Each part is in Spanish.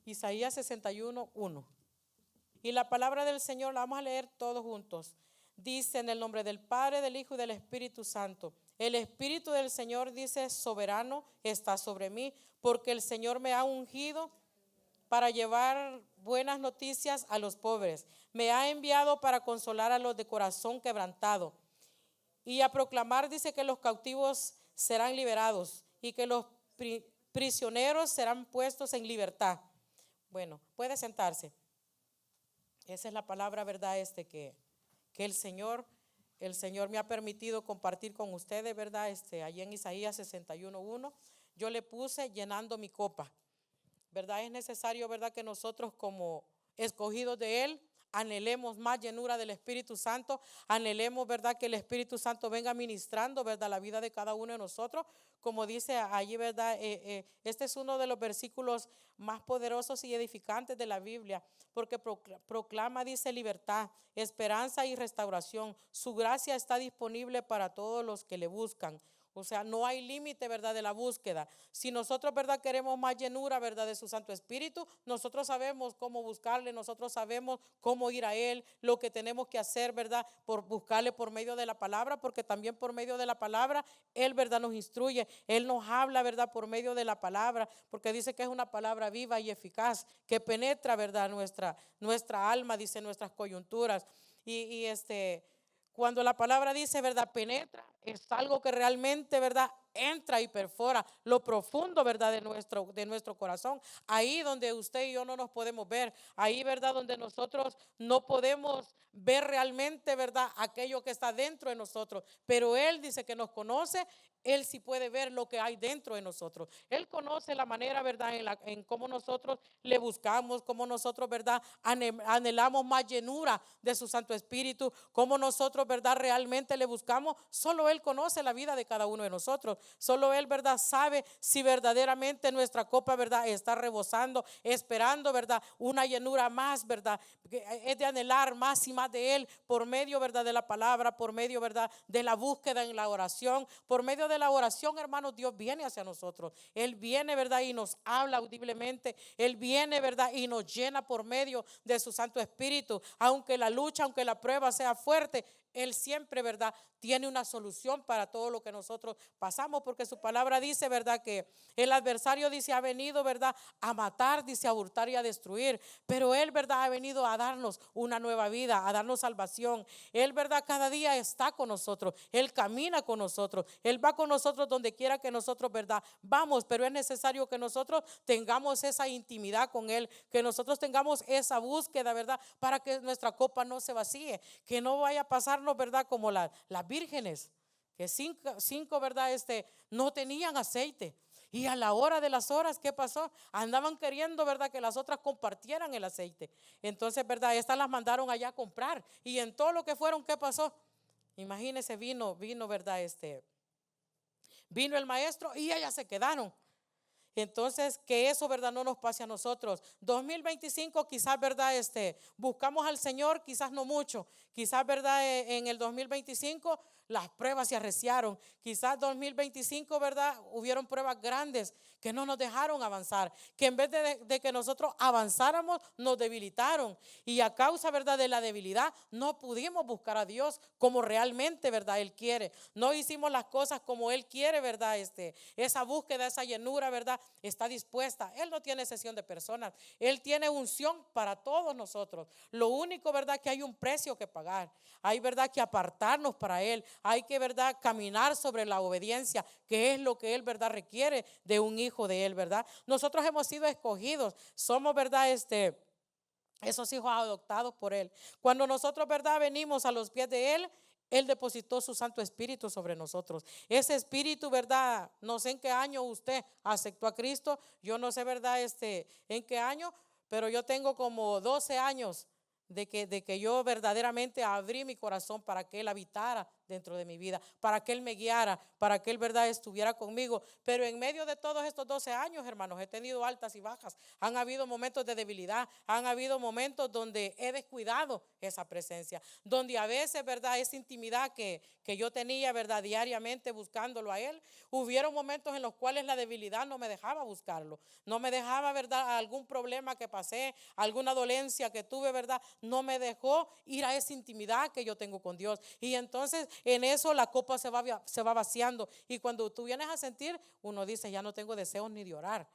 Isaías 61:1. Y la palabra del Señor la vamos a leer todos juntos. Dice en el nombre del Padre, del Hijo y del Espíritu Santo. El Espíritu del Señor, dice, soberano está sobre mí, porque el Señor me ha ungido para llevar buenas noticias a los pobres. Me ha enviado para consolar a los de corazón quebrantado y a proclamar, dice, que los cautivos serán liberados y que los prisioneros serán puestos en libertad. Bueno, puede sentarse. Esa es la palabra, ¿verdad? Que el Señor me ha permitido compartir con ustedes, ¿verdad? Allí en Isaías 61:1, yo le puse llenando mi copa, ¿verdad? Es necesario, ¿verdad? Que nosotros como escogidos de Él anhelemos más llenura del Espíritu Santo, anhelemos, ¿verdad? Que el Espíritu Santo venga ministrando, ¿verdad? La vida de cada uno de nosotros, como dice allí, ¿verdad? Este es uno de los versículos más poderosos y edificantes de la Biblia, porque proclama, dice, libertad, esperanza y restauración. Su gracia está disponible para todos los que le buscan. O sea, no hay límite, ¿verdad? De la búsqueda. Si nosotros, ¿verdad? Queremos más llenura, ¿verdad? De su Santo Espíritu, nosotros sabemos cómo buscarle, nosotros sabemos cómo ir a Él, lo que tenemos que hacer, ¿verdad? Por buscarle por medio de la palabra, porque también por medio de la palabra, Él, ¿verdad? Nos instruye, Él nos habla, ¿verdad? Por medio de la palabra, porque dice que es una palabra viva y eficaz, que penetra, ¿verdad? Nuestra alma, dice, nuestras coyunturas. Cuando la palabra dice, ¿verdad? Penetra, es algo que realmente, ¿verdad? Entra y perfora lo profundo, ¿verdad? De nuestro corazón. Ahí donde usted y yo no nos podemos ver. Ahí, ¿verdad? Donde nosotros no podemos ver realmente, ¿verdad? Aquello que está dentro de nosotros. Pero Él dice que nos conoce. Él sí puede ver lo que hay dentro de nosotros. Él conoce la manera, ¿verdad? En cómo nosotros le buscamos, cómo nosotros, ¿verdad? Anhelamos más llenura de su Santo Espíritu, cómo nosotros, ¿verdad? Realmente le buscamos. Solo Él conoce la vida de cada uno de nosotros. Solo Él, ¿verdad? Sabe si verdaderamente nuestra copa, ¿verdad? Está rebosando, esperando, ¿verdad? Una llenura más, ¿verdad? Es de anhelar más y más de Él por medio, ¿verdad? De la palabra, por medio, ¿verdad? De la búsqueda en la oración, por medio de la oración, hermanos, Dios viene hacia nosotros. Él viene, ¿verdad? Y nos habla audiblemente. Él viene, ¿verdad? Y nos llena por medio de su Santo Espíritu. Aunque la lucha, aunque la prueba sea fuerte, Él siempre, ¿verdad? Tiene una solución para todo lo que nosotros pasamos, porque su palabra dice, ¿verdad? Que el adversario dice ha venido, ¿verdad? A matar, dice a hurtar y a destruir, pero Él, ¿verdad? Ha venido a darnos una nueva vida, a darnos salvación. Él, ¿verdad? Cada día está con nosotros, Él camina con nosotros, Él va con nosotros donde quiera que nosotros, ¿verdad? Vamos, pero es necesario que nosotros tengamos esa intimidad con Él, que nosotros tengamos esa búsqueda, ¿verdad? Para que nuestra copa no se vacíe, que no vaya a pasarnos, ¿verdad? Como las vírgenes, que cinco, ¿verdad? No tenían aceite. Y a la hora de las horas, ¿qué pasó? Andaban queriendo, ¿verdad? Que las otras compartieran el aceite. Entonces, ¿verdad? Estas las mandaron allá a comprar. Y en todo lo que fueron, ¿qué pasó? Imagínense, vino, ¿verdad? Vino el maestro y ellas se quedaron. Entonces, que eso, ¿verdad? No nos pase a nosotros. 2025 quizás, ¿verdad? Buscamos al Señor, quizás no mucho. Quizás, ¿verdad? En el 2025 las pruebas se arreciaron. Quizás 2025, ¿verdad? Hubieron pruebas grandes que no nos dejaron avanzar. Que en vez de que nosotros avanzáramos, nos debilitaron. Y a causa, ¿verdad? De la debilidad, no pudimos buscar a Dios como realmente, ¿verdad? Él quiere. No hicimos las cosas como Él quiere, ¿verdad? Esa búsqueda, esa llenura, ¿verdad? Está dispuesta. Él no tiene excepción de personas. Él tiene unción para todos nosotros. Lo único, ¿verdad? Que hay un precio que pagar. Hay, ¿verdad? Que apartarnos para Él. Hay que, ¿verdad? Caminar sobre la obediencia, que es lo que Él, ¿verdad? Requiere de un hijo de Él, ¿verdad? Nosotros hemos sido escogidos. Somos, ¿verdad? Esos hijos adoptados por Él. Cuando nosotros, ¿verdad? Venimos a los pies de Él, Él depositó su Santo Espíritu sobre nosotros. Ese Espíritu, ¿verdad? No sé en qué año usted aceptó a Cristo. Yo no sé, ¿verdad? En qué año, pero yo tengo como 12 años de que yo verdaderamente abrí mi corazón para que Él habitara dentro de mi vida, para que Él me guiara, para que Él, verdad, estuviera conmigo. Pero en medio de todos estos 12 años, hermanos, he tenido altas y bajas. Han habido momentos de debilidad, han habido momentos donde he descuidado esa presencia, donde a veces, verdad, esa intimidad que yo tenía, verdad, diariamente buscándolo a Él, hubieron momentos en los cuales la debilidad no me dejaba buscarlo, no me dejaba, verdad, algún problema que pasé, alguna dolencia que tuve, verdad, no me dejó ir a esa intimidad que yo tengo con Dios. Y entonces en eso la copa se va vaciando, y cuando tú vienes a sentir, uno dice, ya no tengo deseos ni de orar.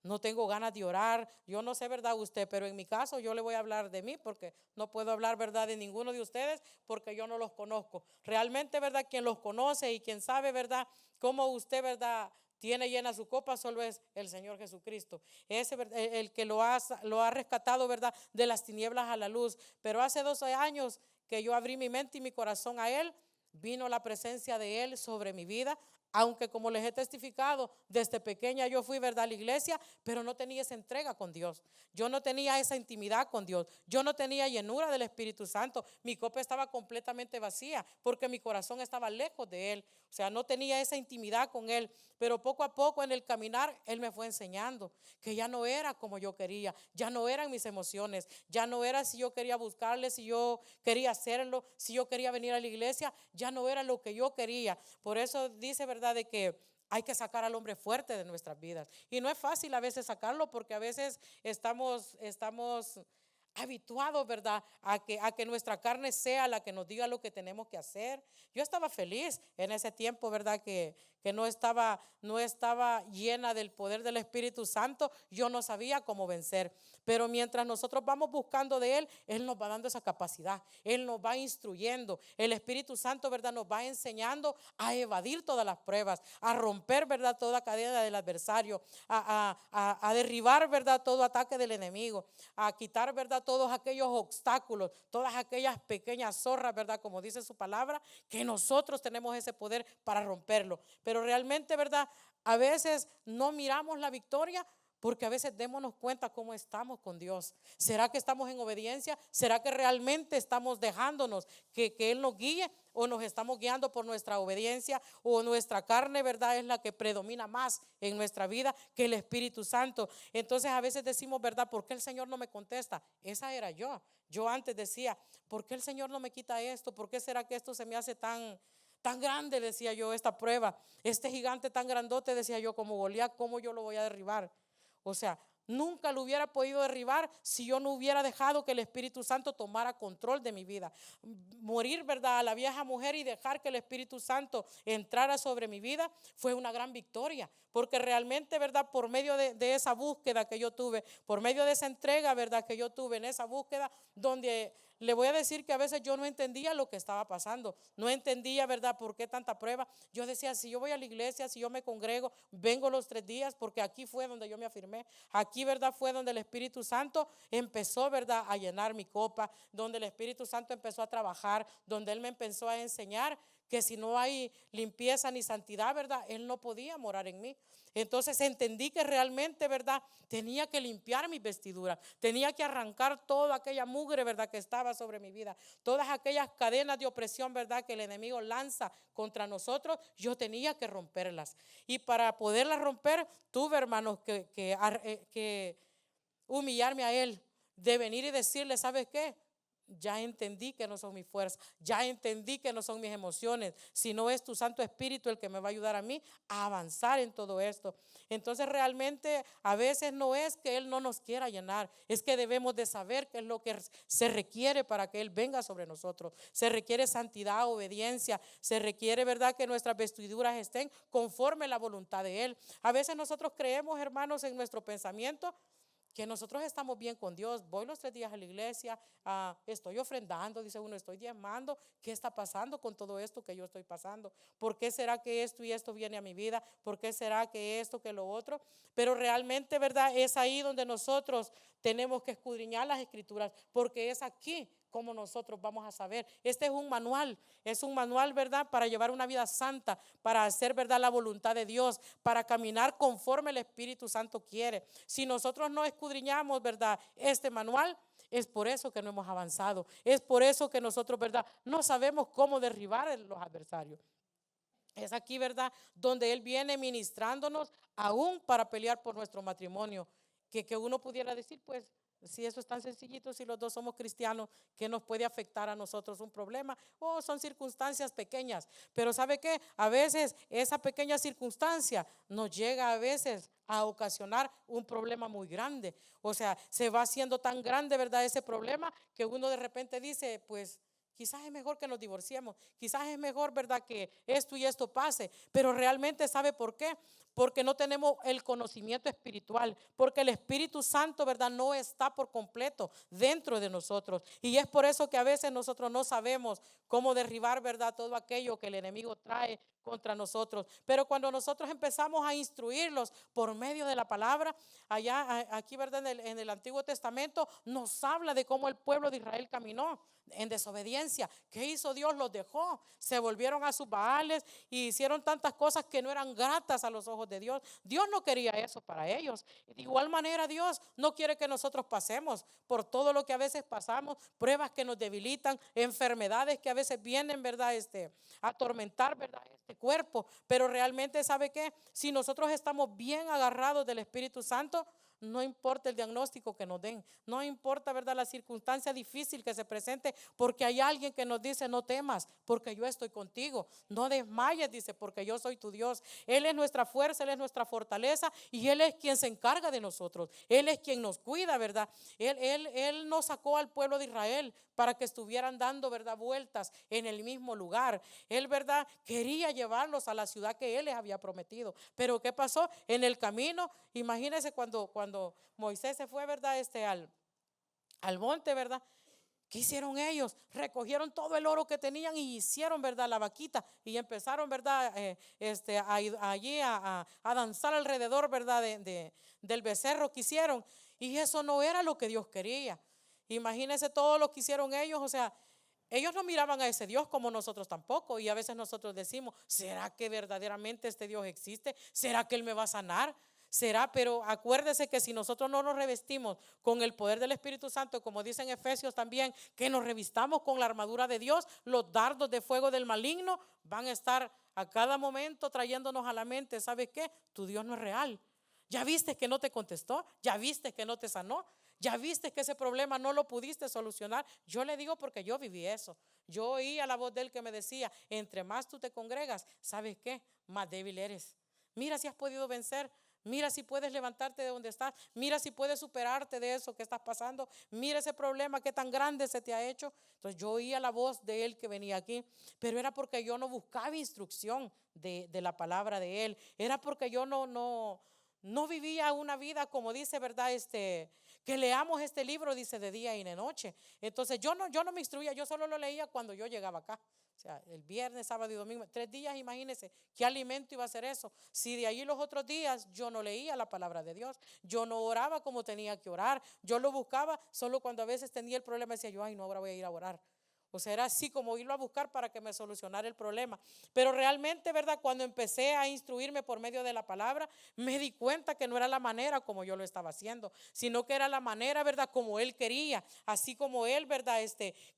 No tengo ganas de orar. Yo no sé, verdad, usted, pero en mi caso yo le voy a hablar de mí, porque no puedo hablar, verdad, de ninguno de ustedes, porque yo no los conozco. Realmente, verdad, quien los conoce y quien sabe, verdad, cómo usted, verdad, tiene llena su copa, solo es el Señor Jesucristo. Ese, el que lo ha rescatado, verdad, de las tinieblas a la luz. Pero hace 12 años que yo abrí mi mente y mi corazón a Él, vino la presencia de Él sobre mi vida. Aunque, como les he testificado, desde pequeña yo fui, verdad, a la iglesia, pero no tenía esa entrega con Dios. Yo no tenía esa intimidad con Dios. Yo no tenía llenura del Espíritu Santo. Mi copa estaba completamente vacía porque mi corazón estaba lejos de Él. O sea, no tenía esa intimidad con Él. Pero poco a poco en el caminar, Él me fue enseñando que ya no era como yo quería, ya no eran mis emociones, ya no era si yo quería buscarle, si yo quería hacerlo, si yo quería venir a la iglesia, ya no era lo que yo quería. Por eso dice, verdad, de que hay que sacar al hombre fuerte de nuestras vidas. Y no es fácil a veces sacarlo, porque a veces estamos habituados, ¿verdad?, a que nuestra carne sea la que nos diga lo que tenemos que hacer. Yo estaba feliz en ese tiempo, ¿verdad?, que no estaba llena del poder del Espíritu Santo. Yo no sabía cómo vencer. Pero mientras nosotros vamos buscando de Él, Él nos va dando esa capacidad. Él nos va instruyendo. El Espíritu Santo, ¿verdad?, nos va enseñando a evadir todas las pruebas, a romper, ¿verdad?, toda cadena del adversario, a derribar, ¿verdad?, todo ataque del enemigo, a quitar, ¿verdad?, todos aquellos obstáculos, todas aquellas pequeñas zorras, ¿verdad?, como dice su palabra, que nosotros tenemos ese poder para romperlo. Pero realmente, ¿verdad?, a veces no miramos la victoria, porque a veces démonos cuenta cómo estamos con Dios. ¿Será que estamos en obediencia? ¿Será que realmente estamos dejándonos que Él nos guíe? ¿O nos estamos guiando por nuestra obediencia? ¿O nuestra carne, verdad, es la que predomina más en nuestra vida que el Espíritu Santo? Entonces a veces decimos, verdad, ¿por qué el Señor no me contesta? Esa era yo. Yo antes decía, ¿por qué el Señor no me quita esto? ¿Por qué será que esto se me hace tan grande? Decía yo, esta prueba, este gigante tan grandote, decía yo, como Goliat, ¿cómo yo lo voy a derribar? O sea, nunca lo hubiera podido derribar si yo no hubiera dejado que el Espíritu Santo tomara control de mi vida. Morir, ¿verdad?, a la vieja mujer y dejar que el Espíritu Santo entrara sobre mi vida fue una gran victoria, porque realmente, ¿verdad?, por medio de esa búsqueda que yo tuve, por medio de esa entrega, ¿verdad?, que yo tuve en esa búsqueda, donde le voy a decir que a veces yo no entendía lo que estaba pasando, no entendía, ¿verdad?, por qué tanta prueba. Yo decía, si yo voy a la iglesia, si yo me congrego, vengo los 3 días, porque aquí fue donde yo me afirmé, aquí, ¿verdad?, fue donde el Espíritu Santo empezó, ¿verdad?, a llenar mi copa, donde el Espíritu Santo empezó a trabajar, donde Él me empezó a enseñar que si no hay limpieza ni santidad, ¿verdad?, Él no podía morar en mí. Entonces entendí que realmente, ¿verdad?, tenía que limpiar mis vestiduras, tenía que arrancar toda aquella mugre, ¿verdad?, que estaba sobre mi vida, todas aquellas cadenas de opresión, ¿verdad?, que el enemigo lanza contra nosotros. Yo tenía que romperlas, y para poderlas romper tuve, hermanos, que humillarme a Él, de venir y decirle, ¿sabes qué? Ya entendí que no son mis fuerzas, ya entendí que no son mis emociones, sino es tu Santo Espíritu el que me va a ayudar a mí a avanzar en todo esto. Entonces realmente a veces no es que Él no nos quiera llenar, es que debemos de saber qué es lo que se requiere para que Él venga sobre nosotros. Se requiere santidad, obediencia, se requiere, ¿verdad?, que nuestras vestiduras estén conforme a la voluntad de Él. A veces nosotros creemos, hermanos, en nuestro pensamiento que nosotros estamos bien con Dios. Voy los 3 días a la iglesia, estoy ofrendando, dice uno, estoy diezmando. ¿Qué está pasando con todo esto que yo estoy pasando? ¿Por qué será que esto y esto viene a mi vida? ¿Por qué será que esto, que lo otro? Pero realmente, ¿verdad?, es ahí donde nosotros tenemos que escudriñar las Escrituras, porque es aquí como nosotros vamos a saber. Este es un manual, ¿verdad?, para llevar una vida santa, para hacer, ¿verdad?, la voluntad de Dios, para caminar conforme el Espíritu Santo quiere. Si nosotros no escudriñamos, ¿verdad?, este manual, Es por eso que no hemos avanzado. Es por eso que nosotros, ¿verdad?, no sabemos cómo derribar a los adversarios. Es aquí, ¿verdad?, donde Él viene ministrándonos aún para pelear por nuestro matrimonio. Que uno pudiera decir, pues, si eso es tan sencillito, si los dos somos cristianos, ¿qué nos puede afectar a nosotros un problema? O son circunstancias pequeñas. Pero ¿sabe qué? A veces esa pequeña circunstancia nos llega a veces a ocasionar un problema muy grande. O sea, se va haciendo tan grande, ¿verdad?, ese problema que uno de repente dice, pues, quizás es mejor que nos divorciemos, quizás es mejor, ¿verdad?, que esto y esto pase, pero realmente ¿sabe por qué? Porque no tenemos el conocimiento espiritual, porque el Espíritu Santo, ¿verdad?, no está por completo dentro de nosotros. Y es por eso que a veces nosotros no sabemos cómo derribar, ¿verdad?, todo aquello que el enemigo trae contra nosotros. Pero cuando nosotros empezamos a instruirlos por medio de la palabra, aquí, ¿verdad?, en el Antiguo Testamento nos habla de cómo el pueblo de Israel caminó en desobediencia. ¿Qué hizo Dios? Los dejó, se volvieron a sus baales y hicieron tantas cosas que no eran gratas a los ojos de Dios. Dios no quería eso para ellos. De igual manera, Dios no quiere que nosotros pasemos por todo lo que a veces pasamos, pruebas que nos debilitan, enfermedades que a veces vienen, ¿verdad?, a atormentar, ¿verdad?, este cuerpo. Pero realmente, ¿sabe qué? Si nosotros estamos bien agarrados del Espíritu Santo, no importa el diagnóstico que nos den, no importa, ¿verdad?, la circunstancia difícil que se presente, porque hay alguien que nos dice, no temas, porque yo estoy contigo, no desmayes, dice, porque yo soy tu Dios. Él es nuestra fuerza, Él es nuestra fortaleza y Él es quien se encarga de nosotros, Él es quien nos cuida, ¿verdad? Él nos sacó al pueblo de Israel para que estuvieran dando, ¿verdad?, vueltas en el mismo lugar. Él, ¿verdad?, quería llevarlos a la ciudad que Él les había prometido. Pero ¿qué pasó? En el camino, imagínense cuando Moisés se fue, ¿verdad?, al monte, ¿verdad? ¿Qué hicieron ellos? Recogieron todo el oro que tenían y hicieron, ¿verdad?, la vaquita y empezaron, ¿verdad?, allí a danzar alrededor, ¿verdad?, del becerro que hicieron. Y eso no era lo que Dios quería. Imagínense todo lo que hicieron ellos, o sea, ellos no miraban a ese Dios como nosotros tampoco. Y a veces nosotros decimos, ¿será que verdaderamente este Dios existe? ¿Será que Él me va a sanar? ¿Será? Pero acuérdese que si nosotros no nos revestimos con el poder del Espíritu Santo, como dice en Efesios también, que nos revistamos con la armadura de Dios, los dardos de fuego del maligno van a estar a cada momento trayéndonos a la mente, ¿sabes qué? Tu Dios no es real. ¿Ya viste que no te contestó? ¿Ya viste que no te sanó? ¿Ya viste que ese problema no lo pudiste solucionar? Yo le digo porque yo viví eso. Yo oía la voz de Él que me decía, entre más tú te congregas, ¿sabes qué? Más débil eres. Mira si has podido vencer. Mira si puedes levantarte de donde estás. Mira si puedes superarte de eso que estás pasando. Mira ese problema que tan grande se te ha hecho. Entonces yo oía la voz de Él que venía aquí, pero era porque yo no buscaba instrucción de la palabra de Él. Era porque yo no vivía una vida como dice, ¿verdad? Que leamos este libro, dice, de día y de noche. Entonces yo no me instruía, yo solo lo leía cuando yo llegaba acá. O sea, el viernes, sábado y domingo, 3 días, imagínense, ¿qué alimento iba a ser eso? Si de allí los otros días yo no leía la palabra de Dios, yo no oraba como tenía que orar, yo lo buscaba solo cuando a veces tenía el problema, decía yo, ay, no, ahora voy a ir a orar. O sea, era así como irlo a buscar para que me solucionara el problema. Pero realmente, ¿verdad? Cuando empecé a instruirme por medio de la palabra, me di cuenta que no era la manera como yo lo estaba haciendo, sino que era la manera, ¿verdad?, como Él quería. Así como Él, ¿verdad?,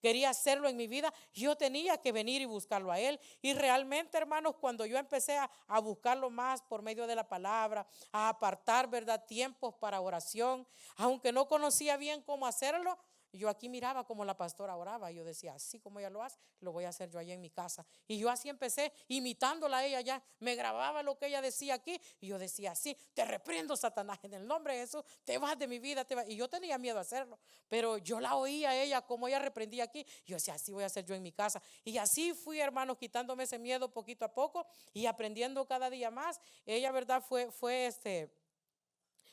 quería hacerlo en mi vida, yo tenía que venir y buscarlo a Él. Y realmente, hermanos, cuando yo empecé a buscarlo más por medio de la palabra, a apartar, ¿verdad?, tiempos para oración, aunque no conocía bien cómo hacerlo, yo aquí miraba como la pastora oraba y yo decía, así como ella lo hace, lo voy a hacer yo allá en mi casa. Y yo así empecé imitándola a ella ya. Me grababa lo que ella decía aquí y yo decía así, te reprendo, Satanás, en el nombre de Jesús, te vas de mi vida, te vas. Y yo tenía miedo a hacerlo, pero yo la oía a ella como ella reprendía aquí. Y yo decía, así voy a hacer yo en mi casa. Y así fui, hermanos, quitándome ese miedo poquito a poco y aprendiendo cada día más. Ella, ¿verdad? Fue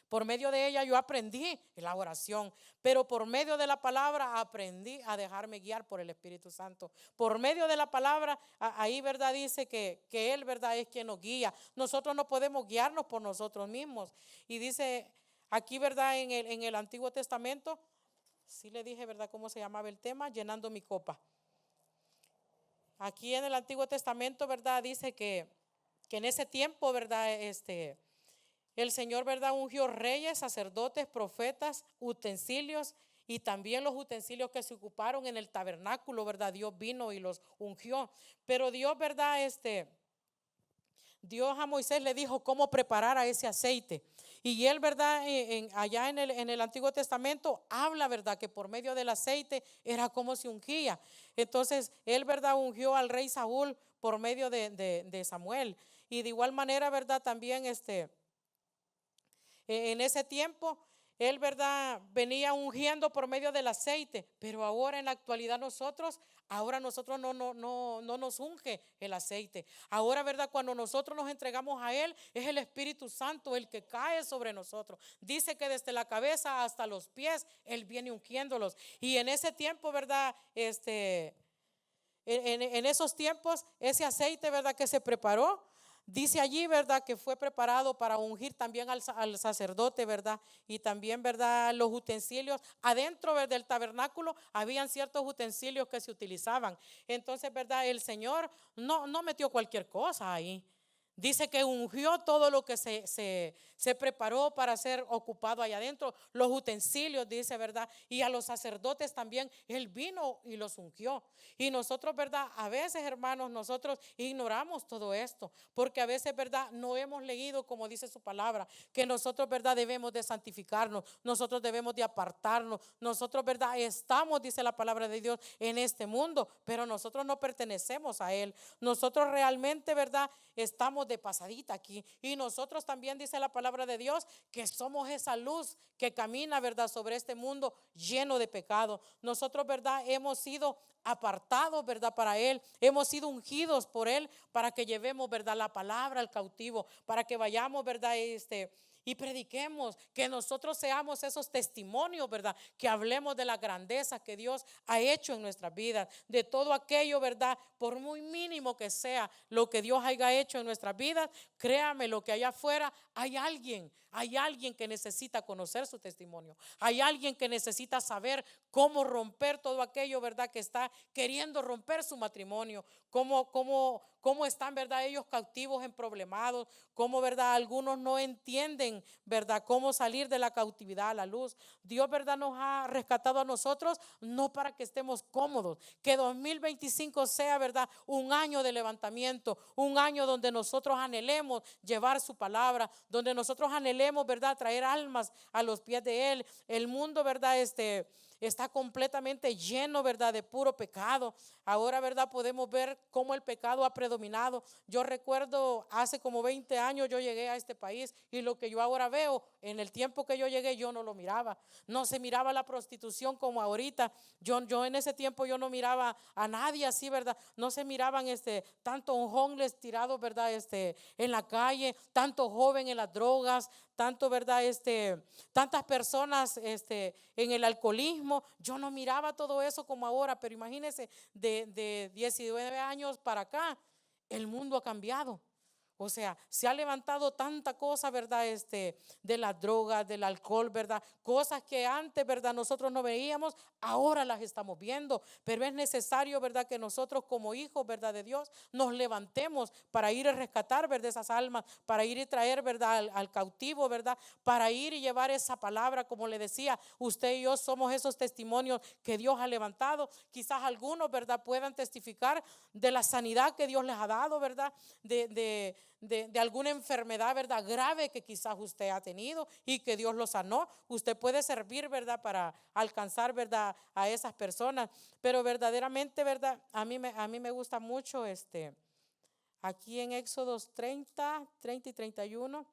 por medio de ella yo aprendí la oración, pero por medio de la palabra aprendí a dejarme guiar por el Espíritu Santo. Por medio de la palabra, ahí, ¿verdad?, dice que Él, ¿verdad?, es quien nos guía. Nosotros no podemos guiarnos por nosotros mismos. Y dice aquí, ¿verdad?, en el Antiguo Testamento, sí le dije, ¿verdad?, cómo se llamaba el tema, llenando mi copa. Aquí en el Antiguo Testamento, ¿verdad?, dice que en ese tiempo, ¿verdad?, el Señor, ¿verdad?, ungió reyes, sacerdotes, profetas, utensilios Y también los utensilios que se ocuparon en el tabernáculo, ¿verdad? Dios vino y los ungió. Pero Dios, ¿verdad? Dios a Moisés le dijo cómo preparar a ese aceite. Y él, ¿verdad? Allá en el Antiguo Testamento habla, ¿verdad? Que por medio del aceite era como se ungía. Entonces, él, ¿verdad? Ungió al rey Saúl por medio de Samuel. Y de igual manera, ¿verdad? También en ese tiempo, él, ¿verdad? Venía ungiendo por medio del aceite, pero ahora en la actualidad ahora nosotros no nos unge el aceite. Ahora, ¿verdad? Cuando nosotros nos entregamos a Él, es el Espíritu Santo el que cae sobre nosotros. Dice que desde la cabeza hasta los pies, Él viene ungiéndolos. Y en ese tiempo, ¿verdad? En esos tiempos, ese aceite, ¿verdad? Que se preparó. Dice allí, ¿verdad? Que fue preparado para ungir también al sacerdote, ¿verdad? Y también, ¿verdad? Los utensilios. Adentro, ¿verdad? Del tabernáculo habían ciertos utensilios que se utilizaban. Entonces, ¿verdad? El Señor no metió cualquier cosa ahí. Dice que ungió todo lo que se preparó para ser ocupado allá adentro. Los utensilios, dice, ¿verdad? Y a los sacerdotes también, Él vino y los ungió. Y nosotros, ¿verdad? A veces, hermanos, nosotros ignoramos todo esto. Porque a veces, ¿verdad? No hemos leído, como dice su palabra, que nosotros, ¿verdad? Debemos de santificarnos. Nosotros debemos de apartarnos. Nosotros, ¿verdad? Estamos, dice la palabra de Dios, en este mundo. Pero nosotros no pertenecemos a Él. Nosotros realmente, ¿verdad? Estamos de pasadita aquí. Y nosotros también, dice la palabra de Dios, que somos esa luz que camina, ¿verdad? Sobre este mundo lleno de pecado. Nosotros, ¿verdad? Hemos sido apartados, ¿verdad? Para Él. Hemos sido ungidos por Él para que llevemos, ¿verdad? La palabra al cautivo, para que vayamos, ¿verdad? Y prediquemos, que nosotros seamos esos testimonios, ¿verdad? Que hablemos de la grandeza que Dios ha hecho en nuestras vidas, de todo aquello, ¿verdad? Por muy mínimo que sea lo que Dios haya hecho en nuestras vidas, créame lo que allá afuera hay alguien que necesita conocer su testimonio. Hay alguien que necesita saber cómo romper todo aquello, ¿verdad? Que está queriendo romper su matrimonio, cómo están, ¿verdad? Ellos cautivos en problemados, cómo, ¿verdad? Algunos no entienden, ¿verdad? Cómo salir de la cautividad a la luz. Dios, ¿verdad? Nos ha rescatado a nosotros, no para que estemos cómodos. Que 2025 sea, ¿verdad? Un año de levantamiento, un año donde nosotros anhelemos llevar su palabra, donde nosotros anhelemos, ¿verdad? Traer almas a los pies de Él. El mundo, ¿verdad? Está completamente lleno, ¿verdad? De puro pecado. Ahora, ¿verdad? Podemos ver cómo el pecado ha predominado. Yo recuerdo hace como 20 años yo llegué a este país y lo que yo ahora veo, en el tiempo que yo llegué yo no lo miraba. No se miraba la prostitución como ahorita. Yo en ese tiempo yo no miraba a nadie así, ¿verdad? No se miraban tanto homeless tirados, ¿verdad? En la calle, tanto joven en las drogas, tanto, ¿verdad? Tantas personas en el alcoholismo. Yo no miraba todo eso como ahora, pero imagínense, de 19 años para acá, el mundo ha cambiado. O sea, se ha levantado tanta cosa, ¿verdad? De las drogas, del alcohol, ¿verdad? Cosas que antes, ¿verdad? Nosotros no veíamos, ahora las estamos viendo. Pero es necesario, ¿verdad? Que nosotros como hijos, ¿verdad? De Dios, nos levantemos para ir a rescatar, ¿verdad? Esas almas, para ir y traer, ¿verdad? Al cautivo, ¿verdad? Para ir y llevar esa palabra, como le decía, usted y yo somos esos testimonios que Dios ha levantado. Quizás algunos, ¿verdad? Puedan testificar de la sanidad que Dios les ha dado, ¿verdad? De alguna enfermedad, ¿verdad? Grave que quizás usted ha tenido y que Dios lo sanó. Usted puede servir, ¿verdad? Para alcanzar, ¿verdad? A esas personas. Pero verdaderamente, ¿verdad? A mí me gusta mucho aquí en Éxodos 30 y 31.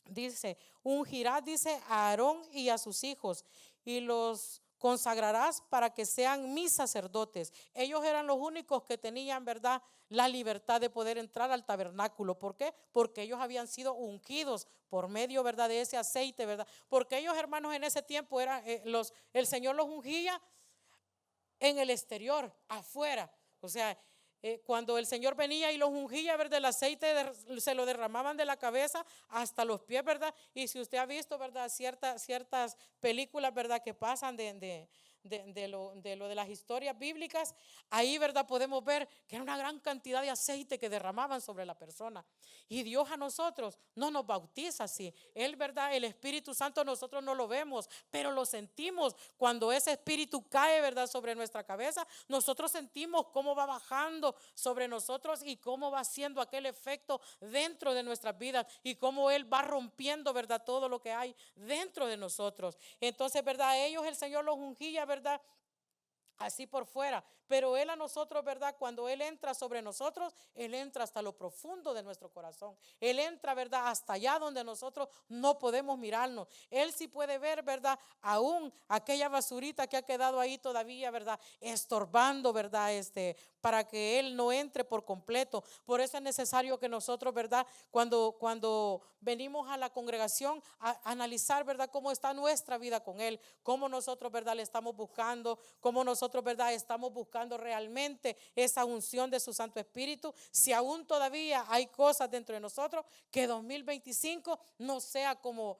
Dice, ungirás, dice, a Aarón y a sus hijos y los consagrarás para que sean mis sacerdotes. Ellos eran los únicos que tenían, ¿verdad? La libertad de poder entrar al tabernáculo. ¿Por qué? Porque ellos habían sido ungidos por medio, ¿verdad? De ese aceite, ¿verdad? Porque ellos, hermanos, en ese tiempo el Señor los ungía en el exterior, afuera. O sea, cuando el Señor venía y los ungía, ¿verdad? El aceite se lo derramaban de la cabeza hasta los pies, ¿verdad? Y si usted ha visto, ¿verdad? Ciertas películas, ¿verdad? Que pasan de las historias bíblicas, ahí, ¿verdad? Podemos ver que era una gran cantidad de aceite que derramaban sobre la persona. Y Dios a nosotros no nos bautiza así. Él, ¿verdad? El Espíritu Santo nosotros no lo vemos, pero lo sentimos. Cuando ese Espíritu cae, ¿verdad? Sobre nuestra cabeza, nosotros sentimos cómo va bajando sobre nosotros y cómo va haciendo aquel efecto dentro de nuestras vidas y cómo Él va rompiendo, ¿verdad? Todo lo que hay dentro de nosotros. Entonces, ¿verdad? Ellos el Señor los ungía, ¿verdad? Así por fuera, pero Él a nosotros, ¿verdad? Cuando Él entra sobre nosotros, Él entra hasta lo profundo de nuestro corazón. Él entra, ¿verdad? Hasta allá donde nosotros no podemos mirarnos. Él sí puede ver, ¿verdad? Aún aquella basurita que ha quedado ahí todavía, ¿verdad? Estorbando, ¿verdad? Para que Él no entre por completo. Por eso es necesario que nosotros, ¿verdad? Cuando venimos a la congregación, a analizar, ¿verdad? Cómo está nuestra vida con Él, cómo nosotros, ¿verdad? Le estamos buscando, cómo nosotros, ¿verdad? Estamos buscando realmente esa unción de su Santo Espíritu. Si aún todavía hay cosas dentro de nosotros, que 2025 no sea como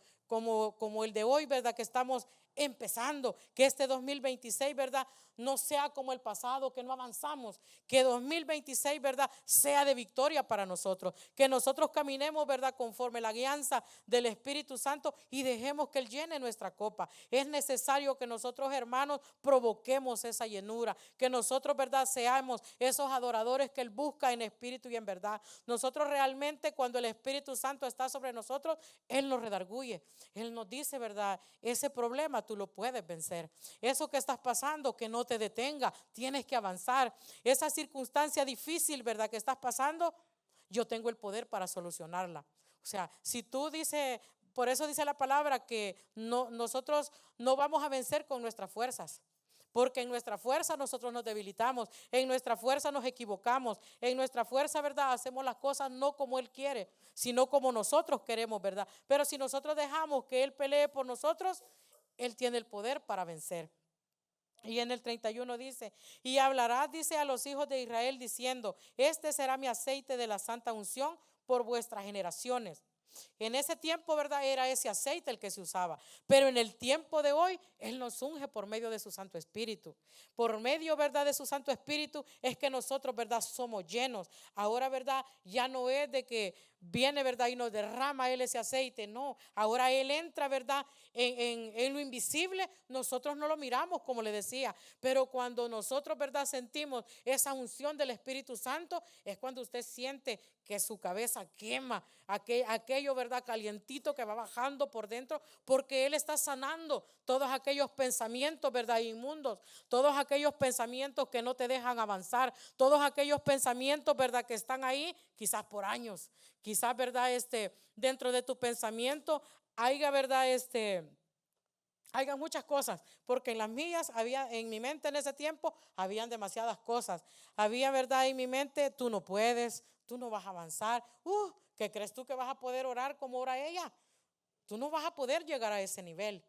el de hoy, ¿verdad? Que estamos empezando, que este 2026, ¿verdad? No sea como el pasado, que no avanzamos, que 2026, ¿verdad? Sea de victoria para nosotros, que nosotros caminemos, ¿verdad? Conforme la guianza del Espíritu Santo y dejemos que Él llene nuestra copa. Es necesario que nosotros, hermanos, provoquemos esa llenura, que nosotros, ¿verdad? Seamos esos adoradores que Él busca en espíritu y en verdad. Nosotros realmente, cuando el Espíritu Santo está sobre nosotros, Él nos redarguye, Él nos dice, ¿verdad? Ese problema tú lo puedes vencer. Eso que estás pasando, que no te detenga, tienes que avanzar. Esa circunstancia difícil, ¿verdad? Que estás pasando, yo tengo el poder para solucionarla. O sea, si tú dices, por eso dice la palabra que nosotros no vamos a vencer con nuestras fuerzas. Porque en nuestra fuerza nosotros nos debilitamos, en nuestra fuerza nos equivocamos, en nuestra fuerza, ¿verdad? Hacemos las cosas no como Él quiere, sino como nosotros queremos, ¿verdad? Pero si nosotros dejamos que Él pelee por nosotros, Él tiene el poder para vencer. Y en el 31 dice, y hablará, dice, a los hijos de Israel diciendo, este será mi aceite de la santa unción por vuestras generaciones. En ese tiempo, ¿verdad? Era ese aceite el que se usaba. Pero en el tiempo de hoy, Él nos unge por medio de su Santo Espíritu. Por medio, ¿verdad? De su Santo Espíritu es que nosotros, ¿verdad? Somos llenos. Ahora, ¿verdad? Ya no es de que viene, ¿verdad? Y nos derrama Él ese aceite. No, ahora Él entra, ¿verdad? En lo invisible, nosotros no lo miramos, como le decía. Pero cuando nosotros, ¿verdad? Sentimos esa unción del Espíritu Santo, es cuando usted siente que su cabeza quema, aquello, ¿verdad? Calientito que va bajando por dentro, porque Él está sanando todos aquellos pensamientos, ¿verdad? Inmundos, todos aquellos pensamientos que no te dejan avanzar, todos aquellos pensamientos, ¿verdad? Que están ahí quizás por años, quizás, ¿verdad? Dentro de tu pensamiento haya, ¿verdad? Hagan muchas cosas, porque en las mías había, en mi mente en ese tiempo, habían demasiadas cosas. Había, ¿verdad? En mi mente, tú no puedes, tú no vas a avanzar. ¿Qué crees tú que vas a poder orar como ora ella? Tú no vas a poder llegar a ese nivel.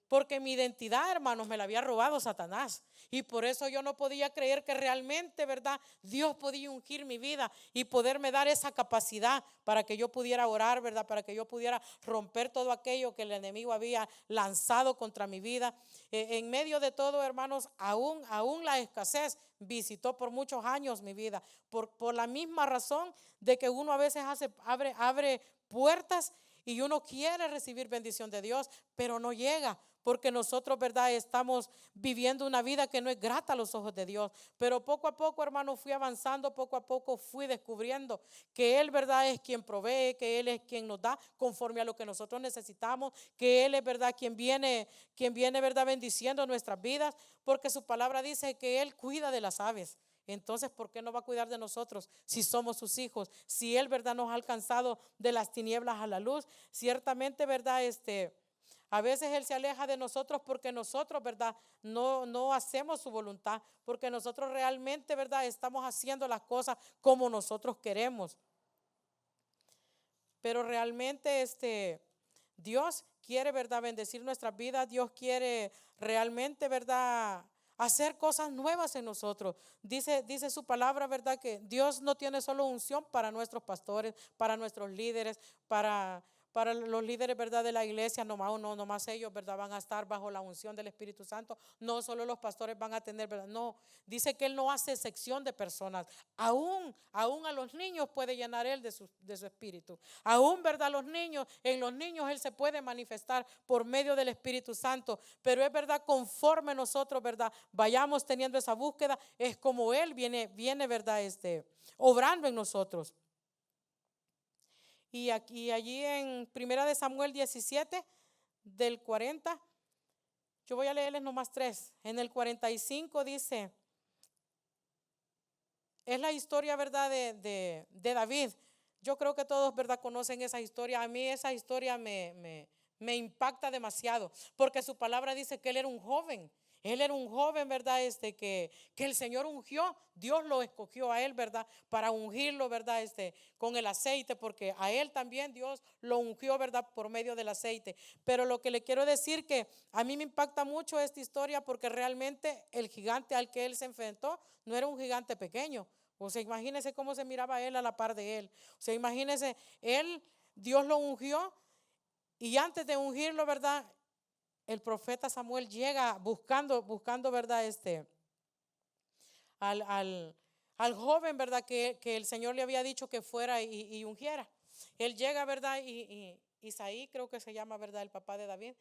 Porque mi identidad, hermanos, me la había robado Satanás. Y por eso yo no podía creer que realmente, ¿verdad? Dios podía ungir mi vida y poderme dar esa capacidad para que yo pudiera orar, ¿verdad? Para que yo pudiera romper todo aquello que el enemigo había lanzado contra mi vida. En medio de todo, hermanos, aún la escasez visitó por muchos años mi vida. Por la misma razón de que uno a veces abre puertas y uno quiere recibir bendición de Dios, pero no llega. Porque nosotros, ¿verdad? Estamos viviendo una vida que no es grata a los ojos de Dios. Pero poco a poco, hermano, fui avanzando, poco a poco fui descubriendo que Él, ¿verdad? Es quien provee, que Él es quien nos da conforme a lo que nosotros necesitamos, que Él es, ¿verdad? Quien viene, ¿verdad? Bendiciendo nuestras vidas, porque su palabra dice que Él cuida de las aves. Entonces, ¿por qué no va a cuidar de nosotros si somos sus hijos? Si Él, ¿verdad? Nos ha alcanzado de las tinieblas a la luz. Ciertamente, ¿verdad? A veces Él se aleja de nosotros porque nosotros, ¿verdad? No hacemos su voluntad, porque nosotros realmente, ¿verdad? Estamos haciendo las cosas como nosotros queremos. Pero realmente Dios quiere, ¿verdad? Bendecir nuestras vidas. Dios quiere realmente, ¿verdad? Hacer cosas nuevas en nosotros. Dice su palabra, ¿verdad? Que Dios no tiene solo unción para nuestros pastores, para nuestros líderes, para los líderes, ¿verdad?, de la iglesia, nomás ellos, ¿verdad?, van a estar bajo la unción del Espíritu Santo. No solo los pastores van a tener, ¿verdad? No, dice que Él no hace sección de personas. Aún a los niños puede llenar Él de su espíritu. Aún, ¿verdad?, en los niños Él se puede manifestar por medio del Espíritu Santo. Pero es verdad, conforme nosotros, ¿verdad?, vayamos teniendo esa búsqueda, es como Él viene, ¿verdad?, obrando en nosotros. Y allí en Primera de Samuel 17, del 40, yo voy a leerles nomás 3. En el 45 dice, es la historia, ¿verdad?, de David. Yo creo que todos, ¿verdad?, conocen esa historia. A mí esa historia me impacta demasiado, porque su palabra dice que él era un joven. Él era un joven, ¿verdad?, que el Señor ungió. Dios lo escogió a él, ¿verdad?, para ungirlo, ¿verdad?, con el aceite, porque a él también Dios lo ungió, ¿verdad?, por medio del aceite. Pero lo que le quiero decir, que a mí me impacta mucho esta historia, porque realmente el gigante al que él se enfrentó no era un gigante pequeño. O sea, imagínese cómo se miraba él a la par de él. O sea, imagínese, Dios lo ungió, y antes de ungirlo, ¿verdad?, el profeta Samuel llega buscando, ¿verdad?, al joven, ¿verdad?, que el Señor le había dicho que fuera y ungiera. Él llega, ¿verdad?, y Isaí creo que se llama, ¿verdad?, el papá de David.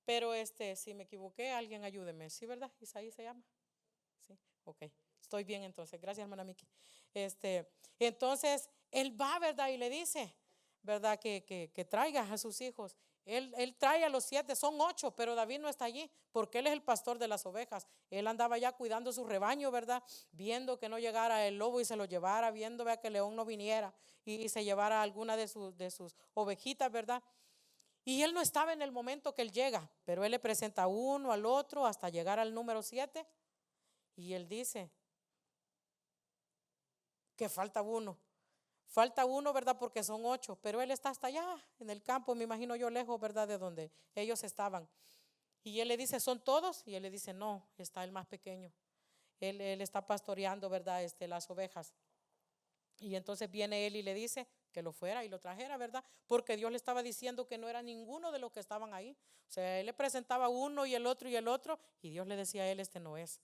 Pero si me equivoqué, alguien ayúdeme. ¿Sí, verdad? Isaí se llama. Sí, ok. Estoy bien entonces. Gracias, hermana Miki. Entonces, él va, ¿verdad?, y le dice, ¿verdad?, que traiga a sus hijos. Él trae a los 7, son 8, pero David no está allí, porque él es el pastor de las ovejas. Él andaba ya cuidando su rebaño, ¿verdad?, viendo que no llegara el lobo y se lo llevara, viendo, vea, que el león no viniera y se llevara alguna de sus ovejitas, ¿verdad? Y él no estaba en el momento que él llega, pero él le presenta a uno, al otro, hasta llegar al número 7. Y él dice que falta uno. Falta uno, ¿verdad?, porque son 8, pero él está hasta allá en el campo, me imagino yo, lejos, ¿verdad?, de donde ellos estaban. Y él le dice, ¿son todos? Y él le dice, no, está el más pequeño. Él está pastoreando, ¿verdad?, las ovejas. Y entonces viene él y le dice que lo fuera y lo trajera, ¿verdad? Porque Dios le estaba diciendo que no era ninguno de los que estaban ahí. O sea, él le presentaba uno y el otro, y Dios le decía a él, este no es.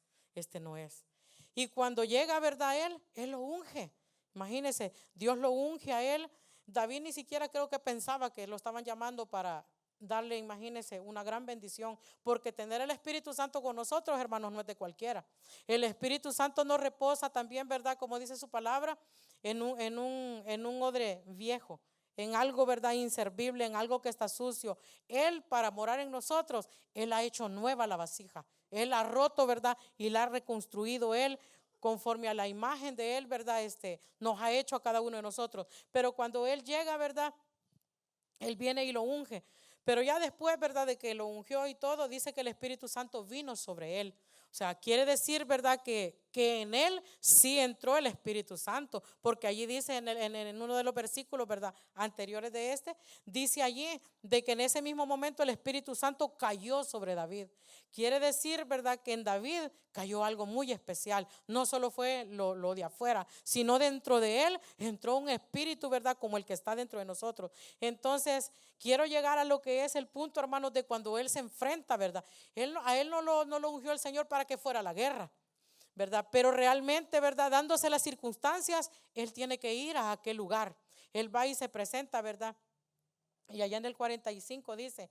Y cuando llega, ¿verdad?, él lo unge. Imagínense, Dios lo unge a él. David ni siquiera creo que pensaba que lo estaban llamando para darle, imagínense, una gran bendición, porque tener el Espíritu Santo con nosotros, hermanos, no es de cualquiera. El Espíritu Santo nos reposa también, ¿verdad?, como dice su palabra, en un odre viejo, en algo, ¿verdad?, inservible, en algo que está sucio. Él, para morar en nosotros, Él ha hecho nueva la vasija. Él ha roto, ¿verdad?, y la ha reconstruido. Él, conforme a la imagen de Él, ¿verdad?, nos ha hecho a cada uno de nosotros. Pero cuando Él llega, ¿verdad?, Él viene y lo unge. Pero ya después, ¿verdad?, de que lo ungió y todo, dice que el Espíritu Santo vino sobre él. O sea, quiere decir, ¿verdad?, que en él sí entró el Espíritu Santo, porque allí dice en uno de los versículos, ¿verdad?, anteriores de dice allí de que en ese mismo momento el Espíritu Santo cayó sobre David. Quiere decir, ¿verdad?, que en David cayó algo muy especial. No solo fue lo de afuera, sino dentro de él entró un espíritu, ¿verdad?, como el que está dentro de nosotros. Entonces, quiero llegar a lo que es el punto, hermanos, de cuando él se enfrenta, ¿verdad? A él no lo ungió el Señor para que fuera a la guerra, ¿verdad? Pero realmente, ¿verdad?, dándose las circunstancias, él tiene que ir a aquel lugar. Él va y se presenta, ¿verdad? Y allá en el 45 dice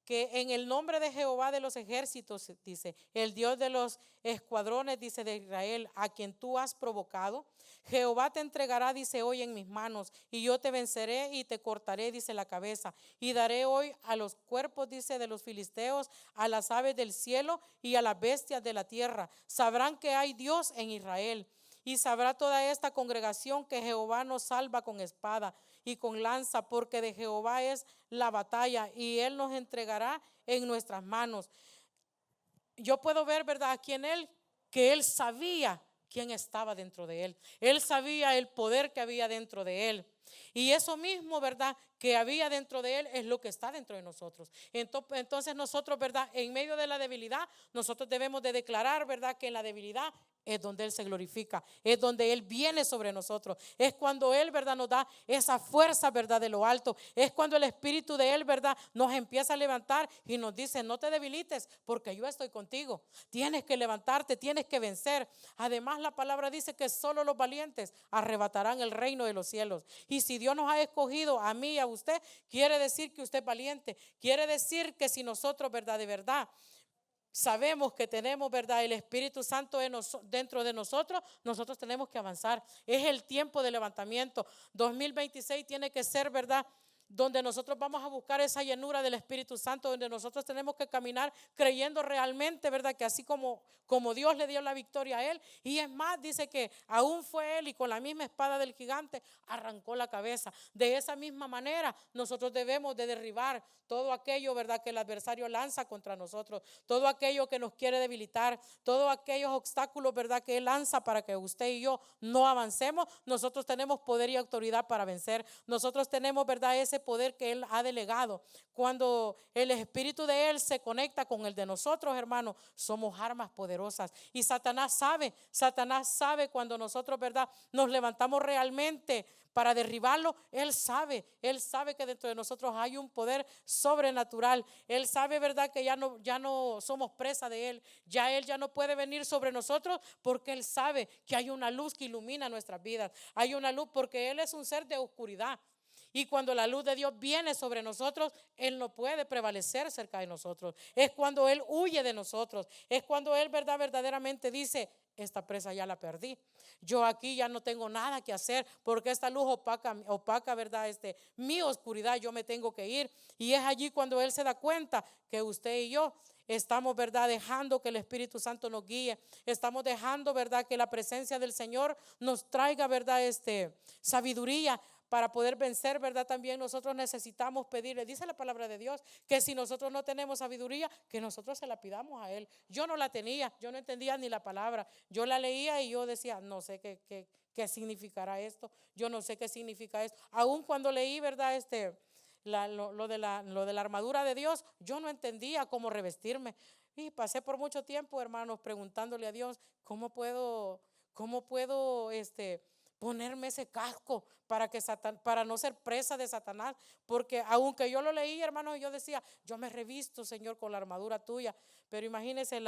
que en el nombre de Jehová de los ejércitos, dice, el Dios de los escuadrones, dice, de Israel, a quien tú has provocado, Jehová te entregará, dice, hoy en mis manos, y yo te venceré y te cortaré, dice, la cabeza, y daré hoy a los cuerpos, dice, de los filisteos, a las aves del cielo y a las bestias de la tierra. Sabrán que hay Dios en Israel. Y sabrá toda esta congregación que Jehová nos salva con espada y con lanza, porque de Jehová es la batalla y Él nos entregará en nuestras manos. Yo puedo ver, ¿verdad?, aquí en él, que él sabía quién estaba dentro de él. Él sabía el poder que había dentro de él. Y eso mismo, ¿verdad?, que había dentro de él es lo que está dentro de nosotros. Entonces nosotros, ¿verdad?, en medio de la debilidad, nosotros debemos de declarar, ¿verdad?, que en la debilidad es donde Él se glorifica, es donde Él viene sobre nosotros, es cuando Él, ¿verdad?, nos da esa fuerza, ¿verdad?, de lo alto, es cuando el Espíritu de Él, ¿verdad?, nos empieza a levantar y nos dice: no te debilites porque yo estoy contigo, tienes que levantarte, tienes que vencer. Además, la palabra dice que solo los valientes arrebatarán el reino de los cielos. Y si Dios nos ha escogido a mí y a usted, quiere decir que usted es valiente, quiere decir que si nosotros, ¿verdad?, de verdad sabemos que tenemos, ¿verdad?, el Espíritu Santo dentro de nosotros, nosotros tenemos que avanzar. Es el tiempo de levantamiento. 2026 tiene que ser, ¿verdad?, donde nosotros vamos a buscar esa llenura del Espíritu Santo, donde nosotros tenemos que caminar creyendo realmente, ¿verdad?, que así como Dios le dio la victoria a él, y es más, dice que aún fue él y con la misma espada del gigante arrancó la cabeza. De esa misma manera nosotros debemos de derribar todo aquello, ¿verdad?, que el adversario lanza contra nosotros, todo aquello que nos quiere debilitar, todos aquellos obstáculos, ¿verdad?, que él lanza para que usted y yo no avancemos. Nosotros tenemos poder y autoridad para vencer. Nosotros tenemos, ¿verdad?, ese poder que él ha delegado. Cuando el espíritu de él se conecta con el de nosotros, hermanos, somos armas poderosas. Y Satanás sabe cuando nosotros, ¿verdad?, nos levantamos realmente para derribarlo. Él sabe que dentro de nosotros hay un poder sobrenatural. Él sabe, ¿verdad?, que ya no somos presa de él. Él ya no puede venir sobre nosotros porque él sabe que hay una luz que ilumina nuestras vidas. Hay una luz porque él es un ser de oscuridad. Y cuando la luz de Dios viene sobre nosotros, él no puede prevalecer cerca de nosotros. Es cuando él huye de nosotros. Es cuando él, verdaderamente dice: esta presa ya la perdí. Yo aquí ya no tengo nada que hacer porque esta luz opaca, ¿verdad?, mi oscuridad, yo me tengo que ir. Y es allí cuando él se da cuenta que usted y yo estamos, ¿verdad?, dejando que el Espíritu Santo nos guíe. Estamos dejando, ¿verdad?, que la presencia del Señor nos traiga, ¿verdad?, sabiduría para poder vencer, ¿verdad? También nosotros necesitamos pedirle. Dice la palabra de Dios que si nosotros no tenemos sabiduría, que nosotros se la pidamos a Él. Yo no la tenía, yo no entendía ni la palabra. Yo la leía y yo decía: no sé qué significará esto. Yo no sé qué significa esto. Aún cuando leí, ¿verdad?, lo de la armadura de Dios, yo no entendía cómo revestirme. Y pasé por mucho tiempo, hermanos, preguntándole a Dios: ¿cómo puedo ponerme ese casco para no ser presa de Satanás? Porque aunque yo lo leí, hermanos, yo decía: yo me revisto, Señor, con la armadura tuya. Pero imagínense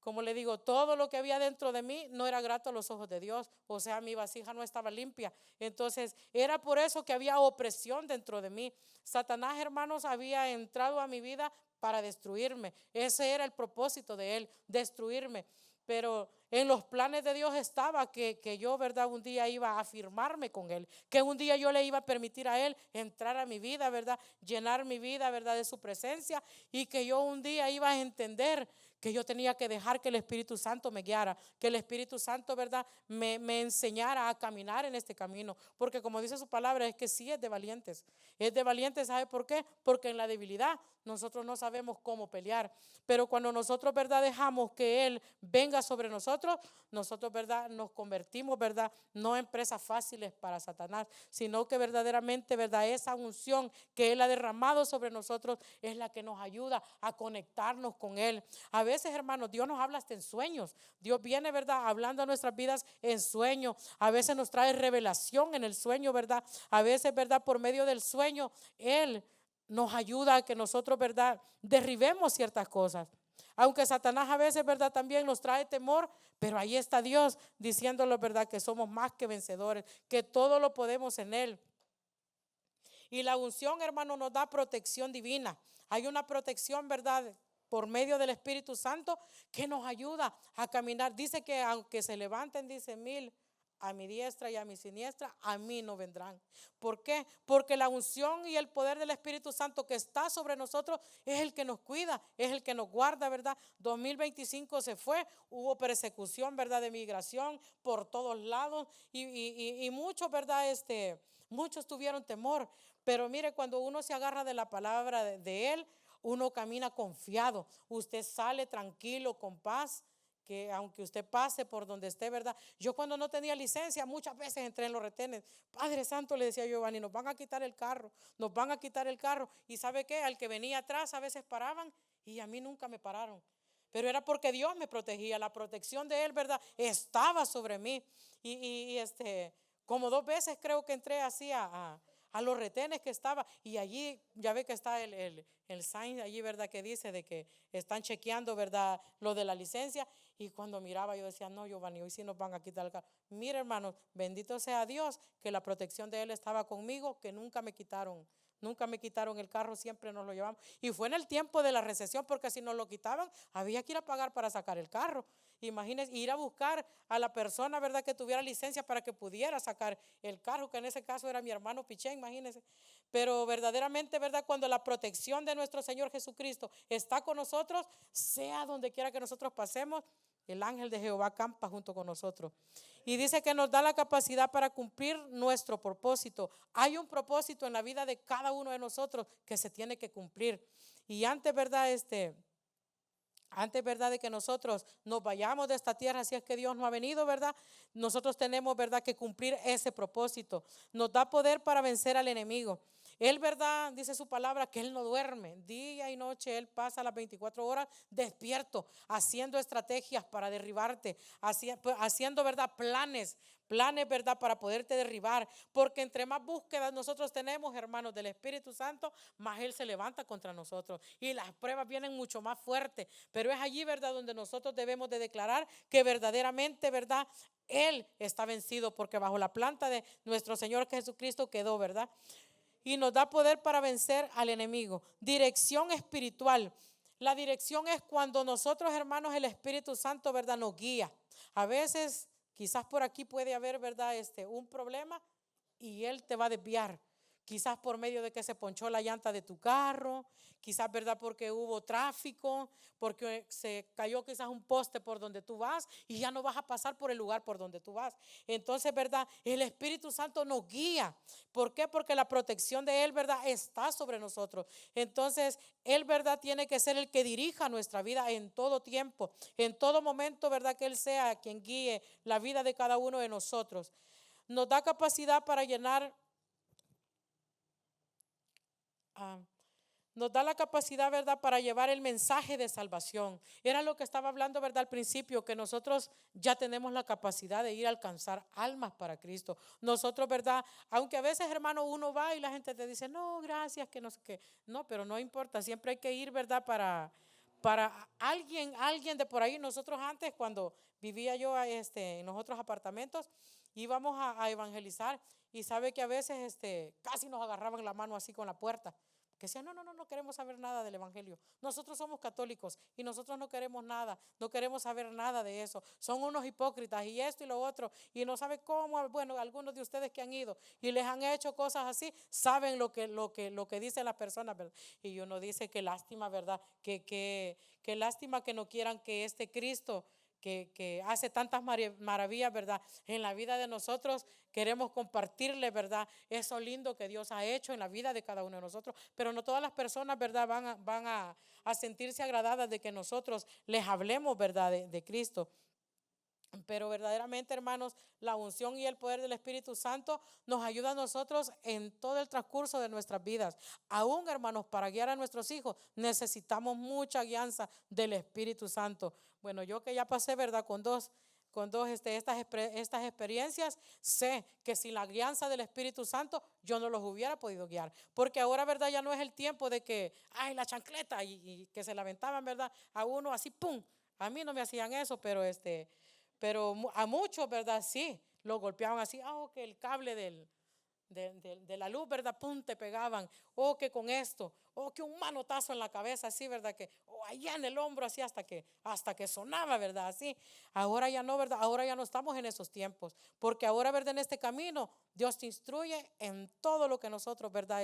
como le digo, todo lo que había dentro de mí no era grato a los ojos de Dios. O sea, mi vasija no estaba limpia. Entonces, era por eso que había opresión dentro de mí. Satanás, hermanos, había entrado a mi vida para destruirme. Ese era el propósito de él, destruirme. Pero en los planes de Dios estaba que yo, ¿verdad?, un día iba a afirmarme con Él, que un día yo le iba a permitir a Él entrar a mi vida, ¿verdad?, llenar mi vida, ¿verdad?, de su presencia, y que yo un día iba a entender que yo tenía que dejar que el Espíritu Santo me guiara, que el Espíritu Santo, ¿verdad?, me enseñara a caminar en este camino. Porque como dice su palabra, es que sí es de valientes. Es de valientes, ¿sabe por qué? Porque en la debilidad nosotros no sabemos cómo pelear. Pero cuando nosotros, ¿verdad?, dejamos que Él venga sobre nosotros, ¿verdad?, nos convertimos, ¿verdad?, no en presas fáciles para Satanás, sino que verdaderamente, ¿verdad?, esa unción que Él ha derramado sobre nosotros es la que nos ayuda a conectarnos con Él. A veces, hermanos, Dios nos habla hasta en sueños. Dios viene, ¿verdad?, hablando a nuestras vidas en sueños. A veces nos trae revelación en el sueño, ¿verdad? A veces, ¿verdad?, por medio del sueño, Él nos ayuda a que nosotros, ¿verdad?, derribemos ciertas cosas. Aunque Satanás a veces, ¿verdad?, también nos trae temor, pero ahí está Dios diciéndolo, ¿verdad?, que somos más que vencedores, que todo lo podemos en Él. Y la unción, hermano, nos da protección divina. Hay una protección, ¿verdad?, por medio del Espíritu Santo que nos ayuda a caminar. Dice que aunque se levanten, dice, 1000 a mi diestra y a mi siniestra, a mí no vendrán. ¿Por qué? Porque la unción y el poder del Espíritu Santo que está sobre nosotros es el que nos cuida, es el que nos guarda, ¿verdad? 2025 se fue, hubo persecución, ¿verdad?, de migración por todos lados y muchos, ¿verdad?, muchos tuvieron temor. Pero mire, cuando uno se agarra de la palabra de Él, uno camina confiado, usted sale tranquilo, con paz, que aunque usted pase por donde esté, ¿verdad? Yo cuando no tenía licencia, muchas veces entré en los retenes. Padre Santo, le decía Giovanni, nos van a quitar el carro, nos van a quitar el carro. ¿Y sabe qué? Al que venía atrás a veces paraban y a mí nunca me pararon. pero era porque Dios me protegía, la protección de Él, ¿verdad? Estaba sobre mí. Como 2 veces creo que entré así a los retenes que estaba, y allí ya ve que está el sign allí, ¿verdad? Que dice de que están chequeando, ¿verdad? Lo de la licencia, y cuando miraba yo decía, no, Giovanni, hoy sí nos van a quitar el carro. Mira, hermano, bendito sea Dios que la protección de Él estaba conmigo, que nunca me quitaron. Nunca me quitaron el carro, siempre nos lo llevamos. Y fue en el tiempo de la recesión, porque si nos lo quitaban, había que ir a pagar para sacar el carro. Imagínense, ir a buscar a la persona, ¿verdad?, que tuviera licencia para que pudiera sacar el carro, que en ese caso era mi hermano Piché, imagínense. Pero verdaderamente, ¿verdad?, cuando la protección de nuestro Señor Jesucristo está con nosotros, sea donde quiera que nosotros pasemos, el ángel de Jehová campa junto con nosotros. Y dice que nos da la capacidad para cumplir nuestro propósito. Hay un propósito en la vida de cada uno de nosotros que se tiene que cumplir. Y antes, ¿verdad?, antes, ¿verdad?, de que nosotros nos vayamos de esta tierra, si es que Dios no ha venido, ¿verdad?, nosotros tenemos, ¿verdad?, que cumplir ese propósito. Nos da poder para vencer al enemigo. Él, ¿verdad?, dice su palabra que Él no duerme. Día y noche Él pasa las 24 horas despierto, haciendo estrategias para derribarte, haciendo, ¿verdad?, planes, ¿verdad?, para poderte derribar. Porque entre más búsquedas nosotros tenemos, hermanos, del Espíritu Santo, más Él se levanta contra nosotros. Y las pruebas vienen mucho más fuertes. Pero es allí, ¿verdad?, donde nosotros debemos de declarar que verdaderamente, ¿verdad?, Él está vencido, porque bajo la planta de nuestro Señor Jesucristo quedó, ¿verdad? Y nos da poder para vencer al enemigo. Dirección espiritual. La dirección es cuando nosotros, hermanos, el Espíritu Santo, ¿verdad?, nos guía. A veces, quizás por aquí puede haber, ¿verdad?, un problema, y Él te va a desviar. Quizás por medio de que se ponchó la llanta de tu carro, quizás, ¿verdad?, porque hubo tráfico, porque se cayó quizás un poste por donde tú vas y ya no vas a pasar por el lugar por donde tú vas. Entonces, ¿verdad?, el Espíritu Santo nos guía. ¿Por qué? Porque la protección de Él, ¿verdad?, está sobre nosotros. Entonces, Él, ¿verdad?, tiene que ser el que dirija nuestra vida en todo tiempo, en todo momento, ¿verdad?, que Él sea quien guíe la vida de cada uno de nosotros. Nos da capacidad para llenar. Ah, Nos da la capacidad, ¿verdad?, para llevar el mensaje de salvación. Era lo que estaba hablando, ¿verdad?, al principio, que nosotros ya tenemos la capacidad de ir a alcanzar almas para Cristo. Nosotros, ¿verdad?, aunque a veces, hermano, uno va y la gente te dice, no, gracias, que no sé qué. No, pero no importa, siempre hay que ir, ¿verdad?, para alguien de por ahí. Nosotros antes, cuando vivía yo en los otros apartamentos, íbamos a evangelizar, y sabe que a veces casi nos agarraban la mano así con la puerta. Que decían, no, no, no, no queremos saber nada del evangelio. Nosotros somos católicos y nosotros no queremos nada, no queremos saber nada de eso. Son unos hipócritas y esto y lo otro. Y no sabe cómo, bueno, algunos de ustedes que han ido y les han hecho cosas así, saben lo que dicen las personas, ¿verdad? Y uno dice, qué lástima, ¿verdad? Qué lástima que no quieran que este Cristo que hace tantas maravillas, ¿verdad?, en la vida de nosotros, queremos compartirle, ¿verdad?, eso lindo que Dios ha hecho en la vida de cada uno de nosotros. Pero no todas las personas, ¿verdad?, van a sentirse agradadas de que nosotros les hablemos, ¿verdad?, de Cristo. Pero verdaderamente, hermanos, la unción y el poder del Espíritu Santo nos ayuda a nosotros en todo el transcurso de nuestras vidas. Aún, hermanos, para guiar a nuestros hijos necesitamos mucha guianza del Espíritu Santo. Bueno, yo que ya pasé, ¿verdad?, con dos estas experiencias, sé que sin la guianza del Espíritu Santo yo no los hubiera podido guiar. Porque ahora, ¿verdad?, ya no es el tiempo de que, ay, la chancleta, y que se lamentaban, ¿verdad?, a uno así, pum. A mí no me hacían eso, pero a muchos, ¿verdad? Sí, lo golpeaban así, que el cable de la luz, ¿verdad? Pum, te pegaban, o que con esto, o que un manotazo en la cabeza, así, ¿verdad? O allá en el hombro, así, hasta que sonaba, ¿verdad? Así. Ahora ya no, ¿verdad? Ahora ya no estamos en esos tiempos, porque ahora, ¿verdad?, en este camino, Dios te instruye en todo lo que nosotros, ¿verdad?,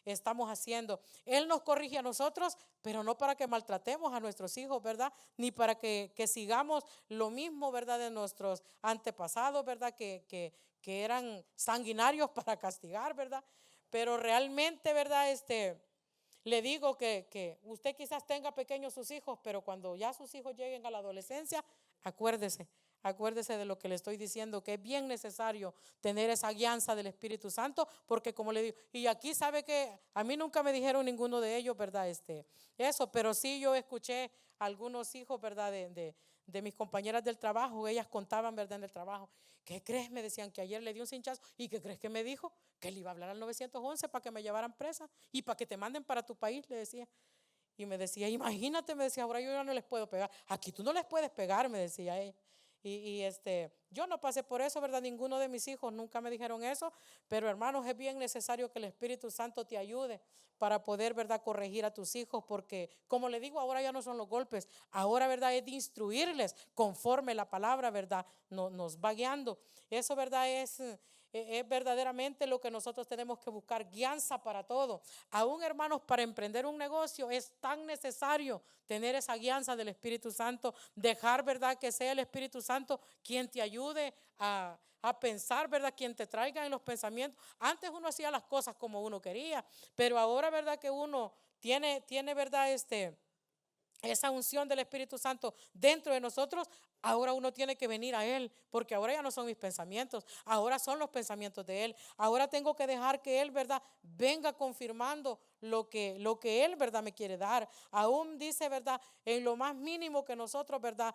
estamos haciendo. Él nos corrige a nosotros, pero no para que maltratemos a nuestros hijos, ¿verdad?, ni para que sigamos lo mismo, ¿verdad?, de nuestros antepasados, ¿verdad?, que eran sanguinarios para castigar, ¿verdad? Pero realmente, ¿verdad? Le digo que usted quizás tenga pequeños sus hijos, pero cuando ya sus hijos lleguen a la adolescencia, acuérdese, Acuérdese de lo que le estoy diciendo, que es bien necesario tener esa guianza del Espíritu Santo, porque como le digo, y aquí sabe que a mí nunca me dijeron ninguno de ellos, ¿verdad? Eso, pero sí yo escuché algunos hijos, ¿verdad? De mis compañeras del trabajo, ellas contaban, ¿verdad? En el trabajo, ¿qué crees? Me decían que ayer le dio un cinchazo, ¿y qué crees que me dijo? Que le iba a hablar al 911 para que me llevaran presa y para que te manden para tu país, le decía. Y me decía, imagínate, me decía, ahora yo ya no les puedo pegar. Aquí tú no les puedes pegar, me decía ella. Yo no pasé por eso, ¿verdad? Ninguno de mis hijos nunca me dijeron eso, pero hermanos, es bien necesario que el Espíritu Santo te ayude para poder, ¿verdad? Corregir a tus hijos, porque como le digo, ahora ya no son los golpes, ahora, ¿verdad? Es de instruirles conforme la palabra, ¿verdad? Nos va guiando. Eso, ¿verdad? Es verdaderamente lo que nosotros tenemos que buscar, guianza para todo. Aún, hermanos, para emprender un negocio es tan necesario tener esa guianza del Espíritu Santo, dejar, ¿verdad? Que sea el Espíritu Santo quien te ayude a pensar, ¿verdad? Quien te traiga en los pensamientos. Antes uno hacía las cosas como uno quería, pero ahora, ¿verdad? Que uno tiene ¿verdad? Esa unción del Espíritu Santo dentro de nosotros, ahora uno tiene que venir a Él, porque ahora ya no son mis pensamientos, ahora son los pensamientos de Él. Ahora tengo que dejar que Él, ¿verdad? Venga confirmando lo que Él, ¿verdad? Me quiere dar. Aún dice, ¿verdad? En lo más mínimo que nosotros, ¿verdad?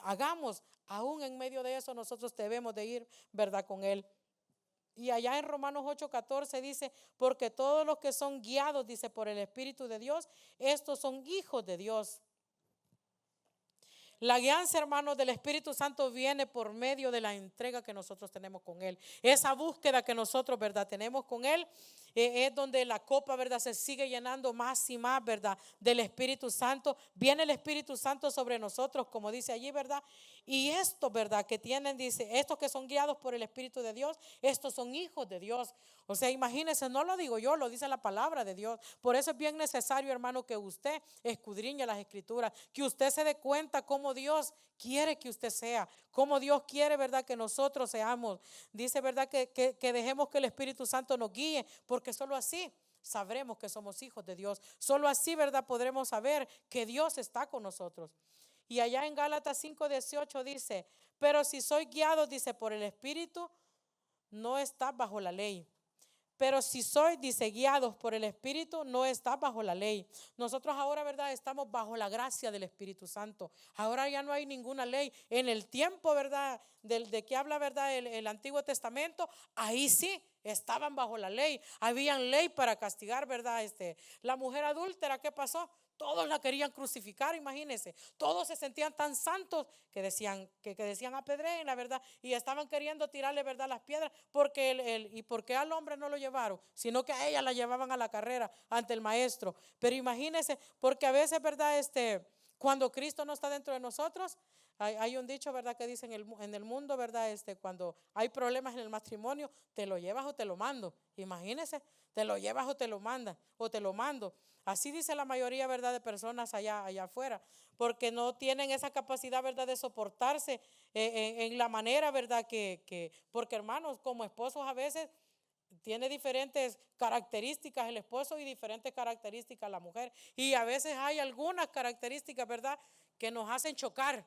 Hagamos, aún en medio de eso nosotros debemos de ir, ¿verdad? Con Él. Y allá en Romanos 8:14 dice, porque todos los que son guiados, dice, por el Espíritu de Dios, estos son hijos de Dios. La guianza, hermanos, del Espíritu Santo viene por medio de la entrega que nosotros tenemos con Él. Esa búsqueda que nosotros, ¿verdad? Tenemos con Él, es donde la copa, ¿verdad? Se sigue llenando más y más, ¿verdad? Del Espíritu Santo. Viene el Espíritu Santo sobre nosotros, como dice allí, ¿verdad? Y estos, ¿verdad? Que tienen, dice, estos que son guiados por el Espíritu de Dios, estos son hijos de Dios. O sea, imagínense, no lo digo yo, lo dice la palabra de Dios. Por eso es bien necesario, hermano, que usted escudriñe las Escrituras, que usted se dé cuenta cómo Dios quiere que usted sea, cómo Dios quiere, ¿verdad? Que nosotros seamos. Dice, ¿verdad? Que dejemos que el Espíritu Santo nos guíe, porque solo así sabremos que somos hijos de Dios. Solo así, ¿verdad? Podremos saber que Dios está con nosotros. Y allá en Gálatas 5:18 dice, pero si soy guiado, dice, por el Espíritu, no está bajo la ley. Pero si soy, dice, guiados por el Espíritu, no está bajo la ley. Nosotros ahora, ¿verdad? Estamos bajo la gracia del Espíritu Santo. Ahora ya no hay ninguna ley. En el tiempo, ¿verdad? De que habla, ¿verdad? El Antiguo Testamento, ahí sí estaban bajo la ley. Habían ley para castigar, ¿verdad? La mujer adúltera, ¿qué pasó? Todos la querían crucificar, imagínense. Todos se sentían tan santos que decían apedreen, la verdad, y estaban queriendo tirarle, verdad, las piedras, porque y porque al hombre no lo llevaron, sino que a ella la llevaban a la carrera ante el maestro. Pero imagínense, porque a veces, verdad, cuando Cristo no está dentro de nosotros, hay un dicho, ¿verdad? Que dice en el mundo, ¿verdad? Cuando hay problemas en el matrimonio, te lo llevas o te lo mando. Imagínense, te lo llevas o te lo mandas o te lo mando. Así dice la mayoría, ¿verdad? De personas allá afuera, porque no tienen esa capacidad, ¿verdad? De soportarse en la manera, ¿verdad? Porque hermanos, como esposos a veces tiene diferentes características el esposo y diferentes características la mujer. Y a veces hay algunas características, ¿verdad? Que nos hacen chocar,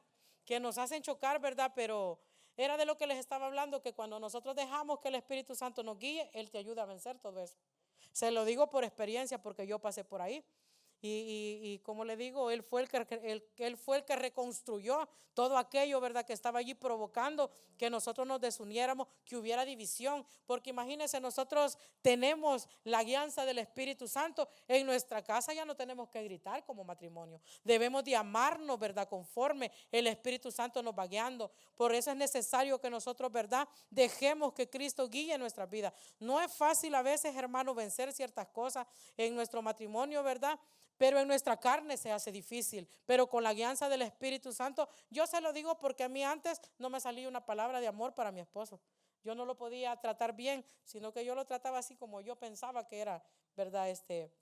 ¿verdad? Pero era de lo que les estaba hablando, que cuando nosotros dejamos que el Espíritu Santo nos guíe, Él te ayuda a vencer todo eso. Se lo digo por experiencia, porque yo pasé por ahí. Y como le digo, él fue el que reconstruyó todo aquello, ¿verdad? Que estaba allí provocando que nosotros nos desuniéramos, que hubiera división. Porque imagínense, nosotros tenemos la guianza del Espíritu Santo. En nuestra casa ya no tenemos que gritar como matrimonio. Debemos de amarnos, ¿verdad? Conforme el Espíritu Santo nos va guiando. Por eso es necesario que nosotros, ¿verdad? Dejemos que Cristo guíe nuestras vidas. No es fácil a veces, hermano, vencer ciertas cosas en nuestro matrimonio, ¿verdad? Pero en nuestra carne se hace difícil. Pero con la guianza del Espíritu Santo, yo se lo digo porque a mí antes no me salía una palabra de amor para mi esposo. Yo no lo podía tratar bien, sino que yo lo trataba así como yo pensaba que era, ¿verdad?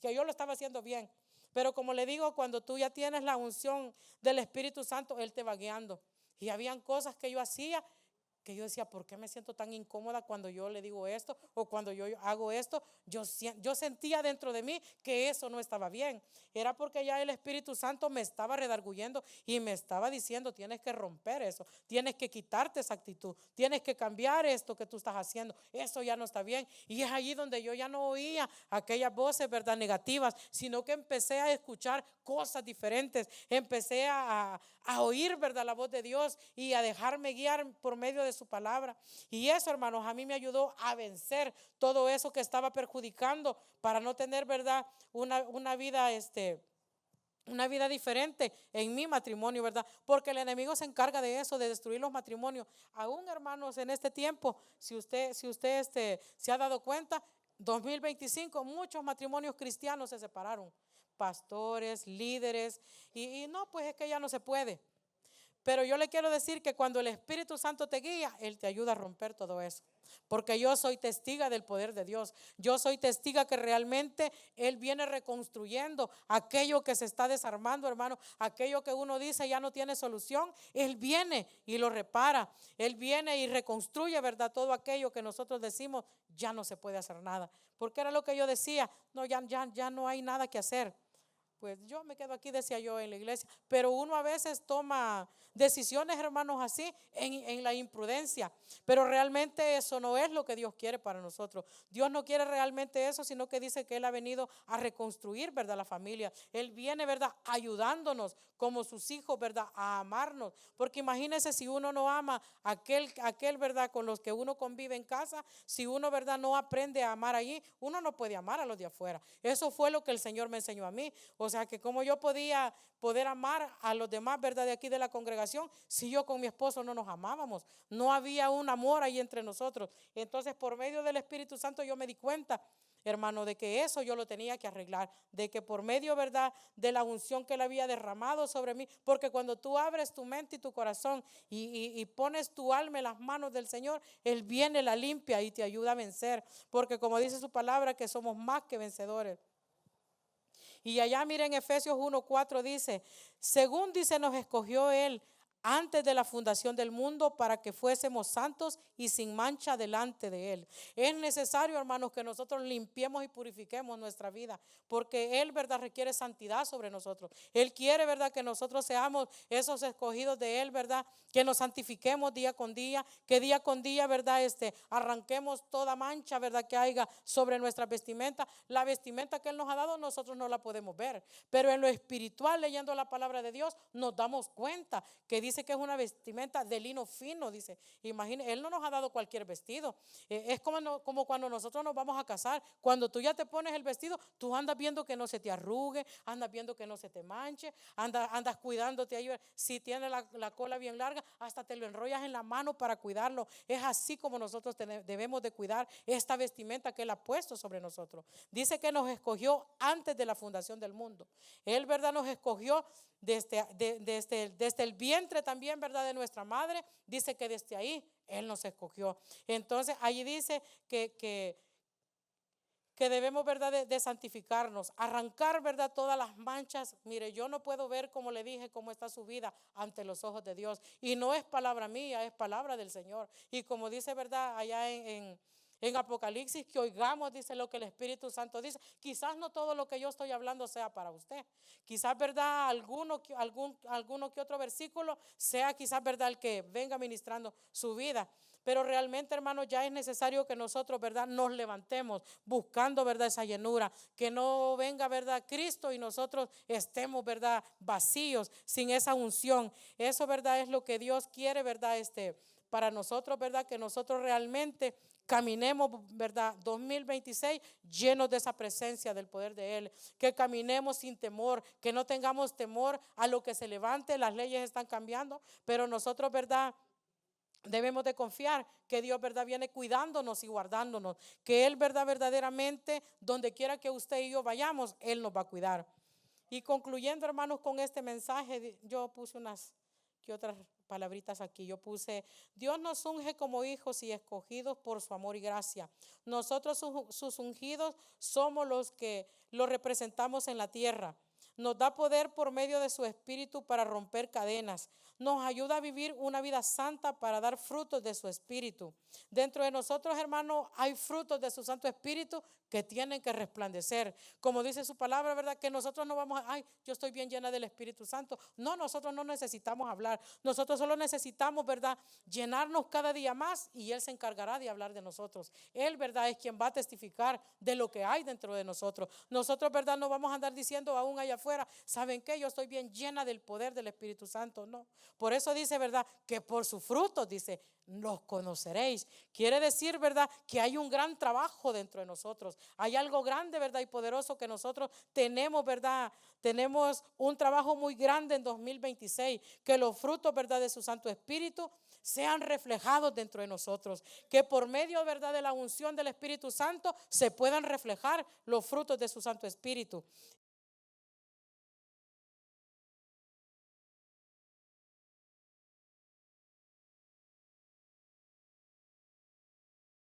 Que yo lo estaba haciendo bien. Pero como le digo, cuando tú ya tienes la unción del Espíritu Santo, Él te va guiando. Y habían cosas que yo hacía porque yo decía, ¿por qué me siento tan incómoda cuando yo le digo esto o cuando yo hago esto? Yo sentía dentro de mí que eso no estaba bien. Era porque ya el Espíritu Santo me estaba redarguyendo y me estaba diciendo, tienes que romper eso, tienes que quitarte esa actitud, tienes que cambiar esto que tú estás haciendo, eso ya no está bien. Y es allí donde yo ya no oía aquellas voces, ¿verdad?, negativas, sino que empecé a escuchar cosas diferentes, empecé a oír, ¿verdad?, la voz de Dios y a dejarme guiar por medio de su palabra. Y eso, hermanos, a mí me ayudó a vencer todo eso que estaba perjudicando para no tener, ¿verdad?, una vida, una vida diferente en mi matrimonio, ¿verdad? Porque el enemigo se encarga de eso, de destruir los matrimonios. Aún, hermanos, en este tiempo, si usted se ha dado cuenta, 2025, muchos matrimonios cristianos se separaron, pastores, líderes, y no, pues es que ya no se puede. Pero yo le quiero decir que cuando el Espíritu Santo te guía, Él te ayuda a romper todo eso. Porque yo soy testiga del poder de Dios. Yo soy testiga que realmente Él viene reconstruyendo aquello que se está desarmando, hermano. Aquello que uno dice ya no tiene solución. Él viene y lo repara. Él viene y reconstruye, ¿verdad? Todo aquello que nosotros decimos ya no se puede hacer nada. Porque era lo que yo decía. No, ya no hay nada que hacer. Pues yo me quedo aquí, decía yo, en la iglesia. Pero uno a veces toma decisiones, hermanos, así en la imprudencia. Pero realmente eso no es lo que Dios quiere para nosotros. Dios no quiere realmente eso, sino que dice que Él ha venido a reconstruir, ¿verdad?, la familia. Él viene, ¿verdad?, ayudándonos como sus hijos, ¿verdad?, a amarnos. Porque imagínense si uno no ama a aquel, ¿verdad?, con los que uno convive en casa. Si uno, ¿verdad?, no aprende a amar allí, uno no puede amar a los de afuera. Eso fue lo que el Señor me enseñó a mí. O sea, que como yo podía poder amar a los demás, ¿verdad?, de aquí de la congregación, si yo con mi esposo no nos amábamos, no había un amor ahí entre nosotros. Entonces, por medio del Espíritu Santo yo me di cuenta, hermano, de que eso yo lo tenía que arreglar, de que por medio, ¿verdad?, de la unción que Él había derramado sobre mí, porque cuando tú abres tu mente y tu corazón y pones tu alma en las manos del Señor, Él viene, la limpia y te ayuda a vencer, porque como dice su palabra, que somos más que vencedores. Y allá miren, Efesios 1:4 dice, según dice, nos escogió Él antes de la fundación del mundo para que fuésemos santos y sin mancha delante de Él. Es necesario, hermanos, que nosotros limpiemos y purifiquemos nuestra vida, porque Él, ¿verdad?, requiere santidad sobre nosotros. Él quiere, ¿verdad?, que nosotros seamos esos escogidos de Él, ¿verdad?, que nos santifiquemos día con día, que día con día, ¿verdad?, arranquemos toda mancha, ¿verdad?, que haya sobre nuestra vestimenta. La vestimenta que Él nos ha dado, nosotros no la podemos ver, pero en lo espiritual, leyendo la palabra de Dios, nos damos cuenta que dice que es una vestimenta de lino fino, dice. Imagínate, Él no nos ha dado cualquier vestido. Es como cuando nosotros nos vamos a casar. Cuando tú ya te pones el vestido, tú andas viendo que no se te arrugue, andas viendo que no se te manche, andas cuidándote ahí. Si tiene la cola bien larga, hasta te lo enrollas en la mano para cuidarlo. Es así como nosotros debemos de cuidar esta vestimenta que Él ha puesto sobre nosotros. Dice que nos escogió antes de la fundación del mundo. Él, ¿verdad?, nos escogió desde el vientre también, ¿verdad?, de nuestra madre. Dice que desde ahí Él nos escogió. Entonces allí dice que debemos, ¿verdad?, de santificarnos, arrancar, ¿verdad?, todas las manchas. Mire, yo no puedo ver, como le dije, cómo está su vida ante los ojos de Dios. Y no es palabra mía, es palabra del Señor. Y como dice, ¿verdad?, allá en Apocalipsis, que oigamos, dice, lo que el Espíritu Santo dice. Quizás no todo lo que yo estoy hablando sea para usted. Quizás, ¿verdad?, alguno que otro versículo sea quizás, ¿verdad?, el que venga ministrando su vida. Pero realmente, hermanos, ya es necesario que nosotros, ¿verdad?, nos levantemos buscando, ¿verdad?, esa llenura. Que no venga, ¿verdad?, Cristo y nosotros estemos, ¿verdad?, vacíos, sin esa unción. Eso, ¿verdad?, es lo que Dios quiere, ¿verdad?, para nosotros, ¿verdad?, que nosotros realmente caminemos, ¿verdad?, 2026 llenos de esa presencia del poder de Él. Que caminemos sin temor, que no tengamos temor a lo que se levante. Las leyes están cambiando, pero nosotros, ¿verdad?, debemos de confiar que Dios, ¿verdad?, viene cuidándonos y guardándonos. Que Él, ¿verdad?, verdaderamente, donde quiera que usted y yo vayamos, Él nos va a cuidar. Y concluyendo, hermanos, con este mensaje, yo puse unas que otras palabritas aquí. Yo puse, Dios nos unge como hijos y escogidos por su amor y gracia. Nosotros sus ungidos somos los que lo representamos en la tierra. nos da poder por medio de su Espíritu para romper cadenas, nos ayuda a vivir una vida santa para dar frutos de su Espíritu. Dentro de nosotros, hermanos, hay frutos de su Santo Espíritu que tienen que resplandecer. Como dice su palabra, ¿verdad? Que nosotros no vamos a, ay, yo estoy bien llena del Espíritu Santo. No, nosotros no necesitamos hablar. Nosotros solo necesitamos, ¿verdad? Llenarnos cada día más y Él se encargará de hablar de nosotros. Él, ¿verdad? Es quien va a testificar de lo que hay dentro de nosotros. Nosotros, ¿verdad? No vamos a andar diciendo aún allá afuera, ¿saben qué? Yo estoy bien llena del poder del Espíritu Santo. No. Por eso dice, ¿verdad? Que por sus frutos, dice, los conoceréis. Quiere decir, ¿verdad? Que hay un gran trabajo dentro de nosotros. Hay algo grande, ¿verdad? Y poderoso que nosotros tenemos, ¿verdad? Tenemos un trabajo muy grande en 2026. Que los frutos, ¿verdad? De su Santo Espíritu sean reflejados dentro de nosotros. Que por medio, ¿verdad? De la unción del Espíritu Santo se puedan reflejar los frutos de su Santo Espíritu.